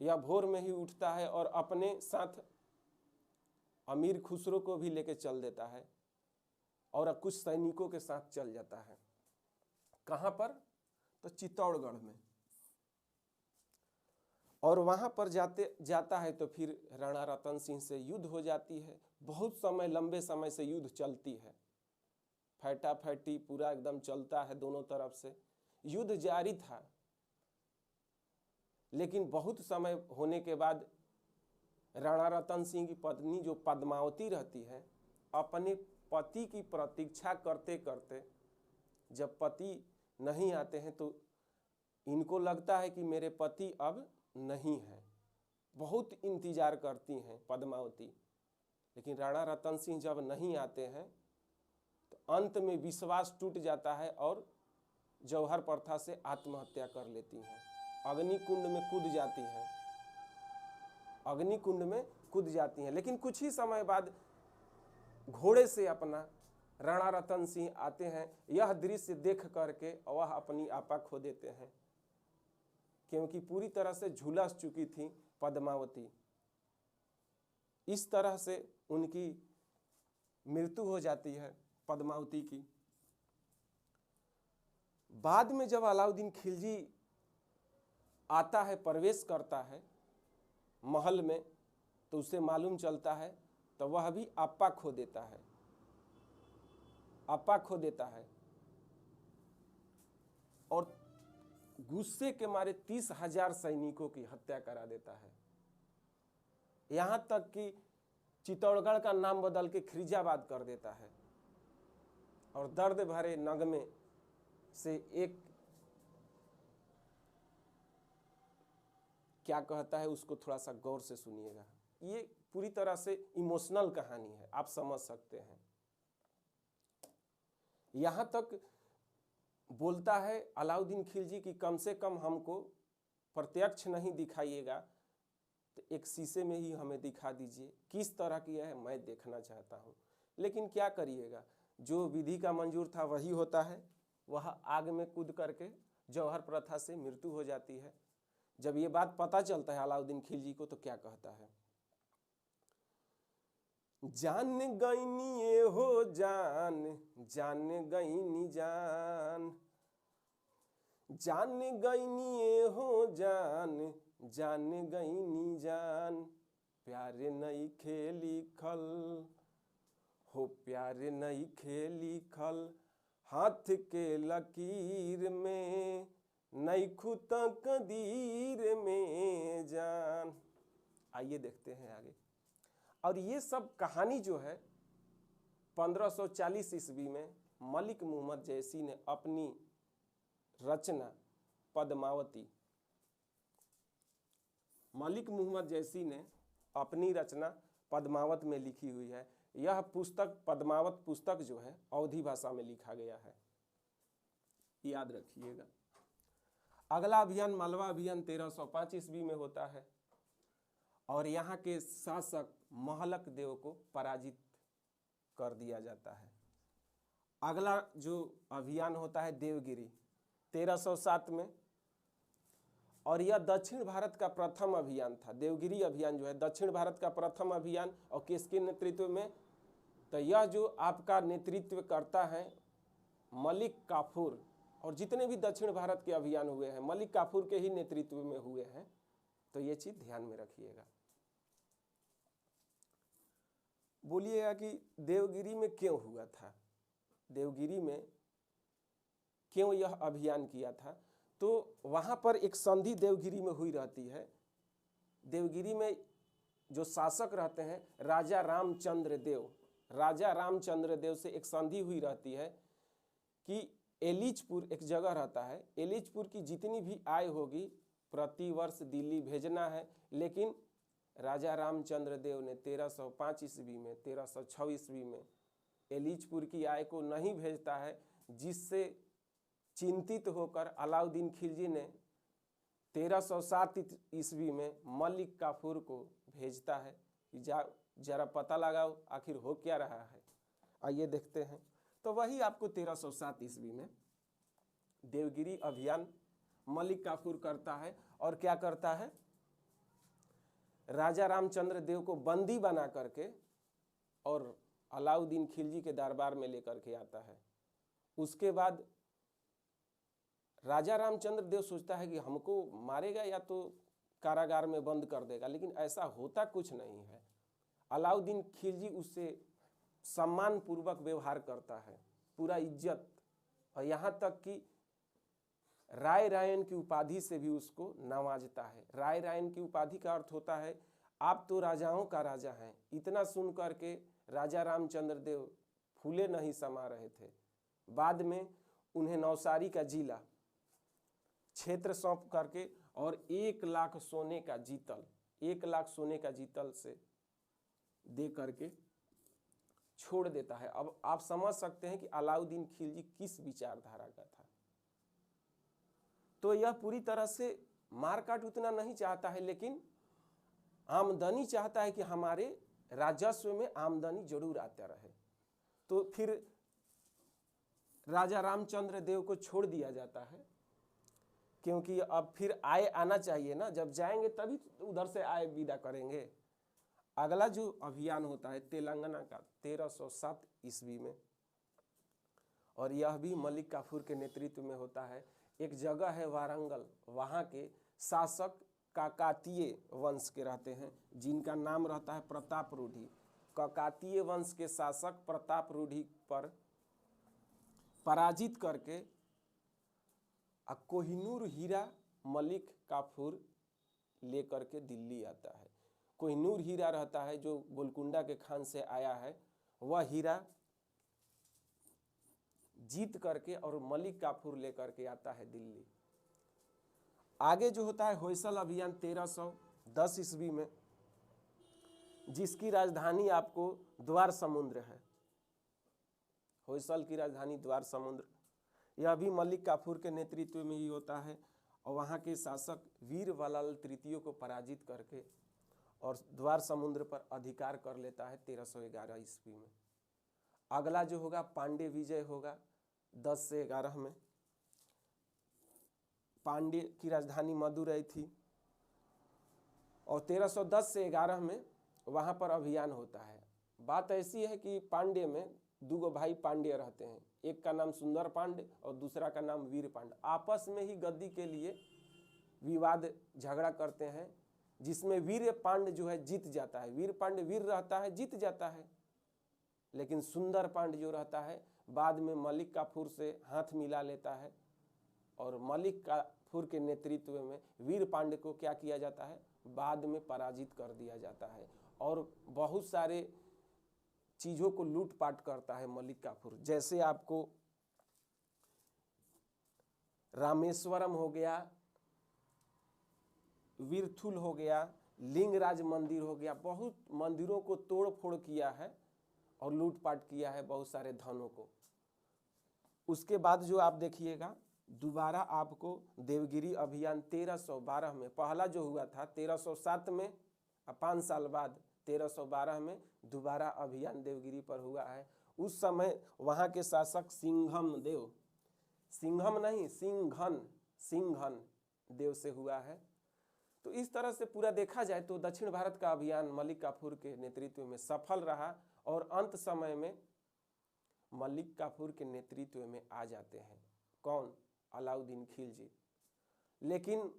यह भोर में ही उठता है और अपने साथ अमीर खुसरो को भी लेके चल देता है और कुछ सैनिकों के साथ चल जाता है। कहाँ पर? तो चित्तौड़गढ़ में। और वहां पर जाता है तो फिर राणा रतन सिंह से युद्ध हो जाती है। बहुत समय, लंबे समय से युद्ध चलती है, फैटा-फैटी पूरा एकदम चलता है, दोनों तरफ से युद्ध जारी था। लेकिन बहुत समय होने के बाद राणा रतन सिंह की पत्नी जो पद्मावती रहती है, अपने पति की प्रतीक्षा करते करते जब पति नहीं आते हैं तो इनको लगता है कि मेरे पति अब नहीं है। बहुत इंतजार करती हैं पद्मावती, लेकिन राणा रतन सिंह जब नहीं आते हैं तो अंत में विश्वास टूट जाता है और जौहर प्रथा से आत्महत्या कर लेती हैं। अग्निकुंड में कूद जाती हैं, अग्निकुंड में कूद जाती हैं। लेकिन कुछ ही समय बाद घोड़े से अपना राणा रतन सिंह आते हैं। यह दृश्य देख करके वह अपनी आपा खो देते हैं, क्योंकि पूरी तरह से झुलस चुकी थी पद्मावती। इस तरह से उनकी मृत्यु हो जाती है पद्मावती की। बाद में जब अलाउद्दीन खिलजी आता है, प्रवेश करता है महल में, तो उसे मालूम चलता है तो वह भी आपा खो देता है, आपा खो देता है। और गुस्से के मारे 30,000 सैनिकों की हत्या करा देता है। यहां तक कि चित्तौड़गढ़ का नाम बदल के खिरजाबाद कर देता है। और दर्द भरे नगमे से एक क्या कहता है, उसको थोड़ा सा गौर से सुनिएगा। ये पूरी तरह से इमोशनल कहानी है, आप समझ सकते हैं। यहां तक बोलता है अलाउद्दीन खिलजी की कम से कम हमको प्रत्यक्ष नहीं दिखाइएगा तो एक शीशे में ही हमें दिखा दीजिए, किस तरह की है मैं देखना चाहता हूं। लेकिन क्या करिएगा, जो विधि का मंजूर था वही होता है। वह आग में कूद करके जौहर प्रथा से मृत्यु हो जाती है। जब ये बात पता चलता है अलाउद्दीन खिलजी को तो क्या कहता है, जान गईनी ये हो जान, जान गईनी जान, जान गईनी ये हो जान, जान गईनी जान, प्यार नहीं खेली खल हो, प्यार नहीं खेली खल, हाथ के लकीर में नहीं खुदा कदीर में जान। आइए देखते हैं आगे। और ये सब कहानी जो है 1540 ईस्वी में मलिक मुहम्मद जैसी ने अपनी रचना पद्मावती, मलिक मुहम्मद जैसी ने अपनी रचना पद्मावत में लिखी हुई है। यह पुस्तक, पद्मावत पुस्तक जो है अवधी भाषा में लिखा गया है, याद रखिएगा। अगला अभियान मालवा अभियान 1305 ईस्वी में होता है और यहाँ के शासक महलक देव को पराजित कर दिया जाता है। अगला जो अभियान होता है देवगिरी 1307 में, और यह दक्षिण भारत का प्रथम अभियान था। देवगिरी अभियान जो है दक्षिण भारत का प्रथम अभियान, और किसके नेतृत्व में, तो यह जो आपका नेतृत्व करता है मलिक काफूर, और जितने भी दक्षिण भारत के अभियान हुए हैं मलिक काफूर के ही नेतृत्व में हुए हैं। तो ये चीज ध्यान में रखिएगा। बोलिएगा कि देवगिरी में क्यों हुआ था, देवगिरी में क्यों यह अभियान किया था। तो वहां पर एक संधि देवगिरी में हुई रहती है। देवगिरी में जो शासक रहते हैं राजा रामचंद्र देव, राजा रामचंद्र देव से एक संधि हुई रहती है कि एलिचपुर एक जगह रहता है, एलिचपुर की जितनी भी आय होगी प्रतिवर्ष दिल्ली भेजना है, लेकिन राजा रामचंद्र देव ने 1305 ईस्वी में 1306 ईस्वी में एलिचपुर की आय को नहीं भेजता है, जिससे चिंतित होकर अलाउद्दीन खिलजी ने 1307 ईस्वी में मलिक काफूर को भेजता है कि जरा पता लगाओ आखिर हो क्या रहा है। आइए देखते हैं। तो वही आपको 1307 ईस्वी में देवगिरी अभियान मलिक काफूर करता है और क्या करता है, राजा रामचंद्र देव को बंदी बना करके और अलाउद्दीन खिलजी के दरबार में लेकर के आता है। उसके बाद राजा रामचंद्र देव सोचता है कि हमको मारेगा या तो कारागार में बंद कर देगा, लेकिन ऐसा होता कुछ नहीं है। अलाउद्दीन खिलजी उससे सम्मान पूर्वक व्यवहार करता है, पूरा इज्जत, और यहाँ तक कि राय रायन की उपाधि से भी उसको नवाजता है। राय रायन की उपाधि का अर्थ होता है आप तो राजाओं का राजा हैं। इतना सुन करके राजा रामचंद्र देव फूले नहीं समा रहे थे। बाद में उन्हें नौसारी का जिला क्षेत्र सौंप करके और 1 लाख सोने का जीतल, 1 लाख सोने का जीतल से दे करके छोड़ देता है। अब आप समझ सकते हैं कि अलाउद्दीन खिलजी किस विचारधारा का था। तो यह पूरी तरह से मारकाट उतना नहीं चाहता है, लेकिन आमदनी चाहता है कि हमारे राजस्व में आमदनी जरूर आता रहे। तो फिर राजा रामचंद्र देव को छोड़ दिया जाता है, क्योंकि अब फिर आय आना चाहिए ना, जब जाएंगे तभी उधर से आय विदा करेंगे। अगला जो अभियान होता है तेलंगाना का 1307 ईस्वी में, और यह भी मलिक काफूर के नेतृत्व में होता है। एक जगह है वारंगल, वहाँ के शासक काकातीय वंश के रहते हैं, जिनका नाम रहता है प्रताप रूढ़ी। काकातीय वंश के शासक प्रताप रूढ़ी पर पराजित करके कोहिनूर हीरा मलिक काफूर लेकर के दिल्ली आता है। कोहिनूर हीरा रहता है जो गोलकुंडा के खान से आया है, वह हीरा जीत करके और मलिक काफूर लेकर के आता है दिल्ली। आगे जो होता है होयसल अभियान 1310 ईस्वी में, जिसकी राजधानी आपको द्वार समुद्र है। होयसल की राजधानी द्वार समुद्र, यह भी मलिक काफूर के नेतृत्व में ही होता है। और वहाँ के शासक वीर बल्लाल तृतीय को पराजित करके और द्वार समुद्र पर अधिकार कर लेता है 1311 ईस्वी में। अगला जो होगा पांड्य विजय होगा 10 से 11 में। पांड्य की राजधानी मदुरै थी और 1310 से 11 में वहाँ पर अभियान होता है। बात ऐसी है कि पांड्य में 2 भाई पांड्य रहते हैं, एक का नाम सुंदर पांड्य और दूसरा का नाम वीर पांड्य। आपस में ही गद्दी के लिए विवाद झगड़ा करते हैं, जिसमें वीर पांड्य जो है जीत जाता है। वीर पांड्य वीर रहता है, जीत जाता है, लेकिन सुंदर पांड्य जो रहता है बाद में मलिक काफूर से हाथ मिला लेता है और मलिक काफूर के नेतृत्व में वीर पांड्य को क्या किया जाता है, बाद में पराजित कर दिया जाता है और बहुत सारे चीज़ों को लूटपाट करता है मलिक काफूर। जैसे आपको रामेश्वरम हो गया, वीरथुल हो गया, लिंगराज मंदिर हो गया, बहुत मंदिरों को तोड़ फोड़ किया है और लूटपाट किया है बहुत सारे धनों को। उसके बाद जो आप देखिएगा दोबारा आपको देवगिरी अभियान 1312 में, पहला जो हुआ था 1307 में, 5 साल बाद 1312 में दोबारा अभियान देवगिरी पर हुआ है। उस समय वहाँ के शासक सिंघम देव, सिंघम नहीं सिंघन देव से हुआ है। तो इस तरह से पूरा देखा जाए तो दक्षिण भारत का अभियान मलिक काफूर के नेतृत्व में सफल रहा और अंत समय में मलिक काफूर के नेतृत्व में आ जाते हैं कौन, अलाउद्दीन खिलजी। लेकिन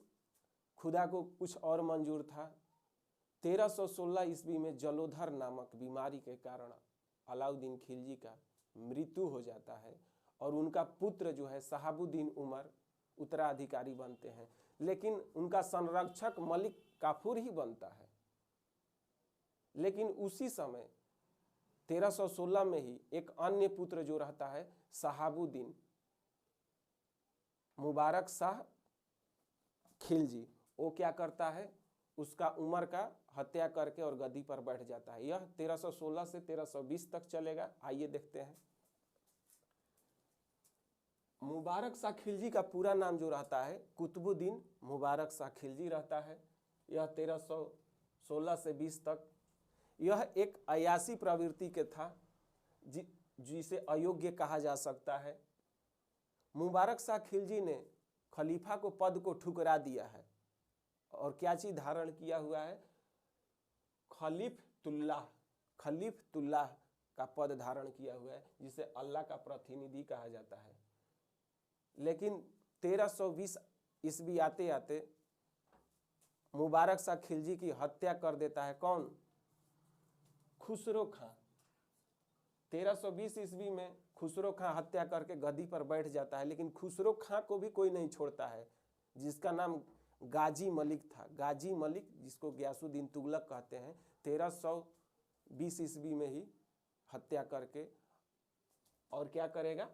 खुदा को कुछ और मंजूर था। 1316 ईस्वी में जलोधर नामक बीमारी के कारण अलाउद्दीन खिलजी का मृत्यु हो जाता है और उनका पुत्र जो है शहाबुद्दीन उमर उत्तराधिकारी बनते हैं, लेकिन उनका संरक्षक मलिक काफूर ही बनता है। लेकिन उसी समय 1316 में ही एक अन्य पुत्र जो रहता है शहाबुद्दीन मुबारक शाह खिलजी, वो क्या करता है, उसका उमर का हत्या करके और गद्दी पर बैठ जाता है। यह 1316 से 1320 तक चलेगा। आइए देखते हैं। मुबारक शाह खिलजी का पूरा नाम जो रहता है कुतुबुद्दीन मुबारक शाह खिलजी रहता है। यह 1316 से 20 तक यह एक अयासी प्रवृत्ति के था, जिसे अयोग्य कहा जा सकता है। मुबारक शाह खिलजी ने खलीफा को पद को ठुकरा दिया है और क्या चीज धारण किया हुआ है, खलीफतुल्लाह का पद धारण किया हुआ है, जिसे अल्लाह का प्रतिनिधि कहा जाता है। लेकिन 1320 ईस्वी आते आते मुबारक शाह खिलजी की हत्या कर देता है कौन, खुसरो खां। 1320 ईस्वी में खुसरो खां हत्या करके गद्दी पर बैठ जाता है, लेकिन खुसरो खां को भी कोई नहीं छोड़ता है, जिसका नाम गाजी मलिक था। गाजी मलिक, जिसको गयासुद्दीन तुगलक कहते हैं, 1320 ईस्वी में ही हत्या करके और क्या करेगा,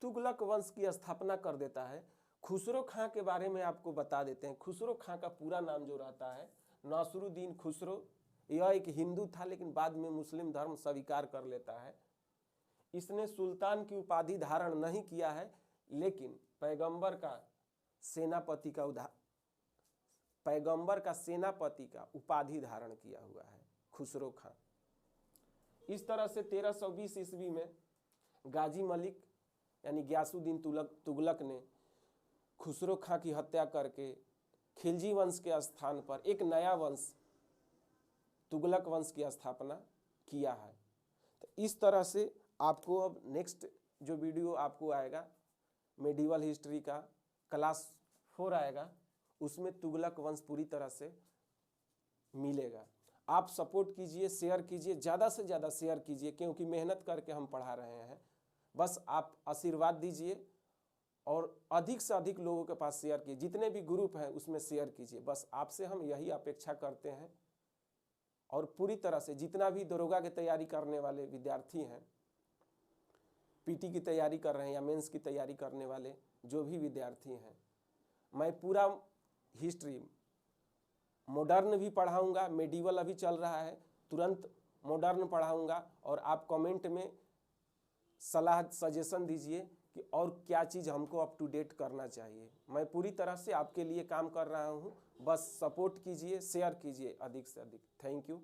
तुगलक वंश की स्थापना कर देता है। खुसरो खां के बारे में आपको बता देते हैं। खुसरो खां का पूरा नाम जो रहता है नासरुद्दीन खुसरो। यह एक हिंदू था, लेकिन बाद में मुस्लिम धर्म स्वीकार कर लेता है। इसने सुल्तान की उपाधि धारण नहीं किया है, लेकिन पैगंबर का सेनापति का उपाधि धारण किया हुआ है खुसरो खां। इस तरह से 1320 ईस्वी में गाजी मलिक यानी गयासुद्दीन तुगलक ने खुसरो खां की हत्या करके खिलजी वंश के स्थान पर एक नया वंश तुगलक वंश की स्थापना किया है। तो इस तरह से आपको अब नेक्स्ट जो वीडियो आपको आएगा मेडिवल हिस्ट्री का क्लास 4 आएगा, उसमें तुगलक वंश पूरी तरह से मिलेगा। आप सपोर्ट कीजिए, शेयर कीजिए, ज़्यादा से ज़्यादा शेयर कीजिए, क्योंकि मेहनत करके हम पढ़ा रहे हैं। बस आप आशीर्वाद दीजिए और अधिक से अधिक लोगों के पास शेयर कीजिए। जितने भी ग्रुप हैं उसमें शेयर कीजिए। बस आपसे हम यही अपेक्षा करते हैं। और पूरी तरह से जितना भी दरोगा की तैयारी करने वाले विद्यार्थी हैं, पीटी की तैयारी कर रहे हैं या मेंस की तैयारी करने वाले जो भी विद्यार्थी हैं, मैं पूरा हिस्ट्री मॉडर्न भी पढ़ाऊंगा। मेडिवल अभी चल रहा है, तुरंत मॉडर्न पढ़ाऊंगा। और आप कमेंट में सलाह सजेशन दीजिए कि और क्या चीज़ हमको अप टू डेट करना चाहिए। मैं पूरी तरह से आपके लिए काम कर रहा हूँ। बस सपोर्ट कीजिए, शेयर कीजिए अधिक से अधिक। Thank you.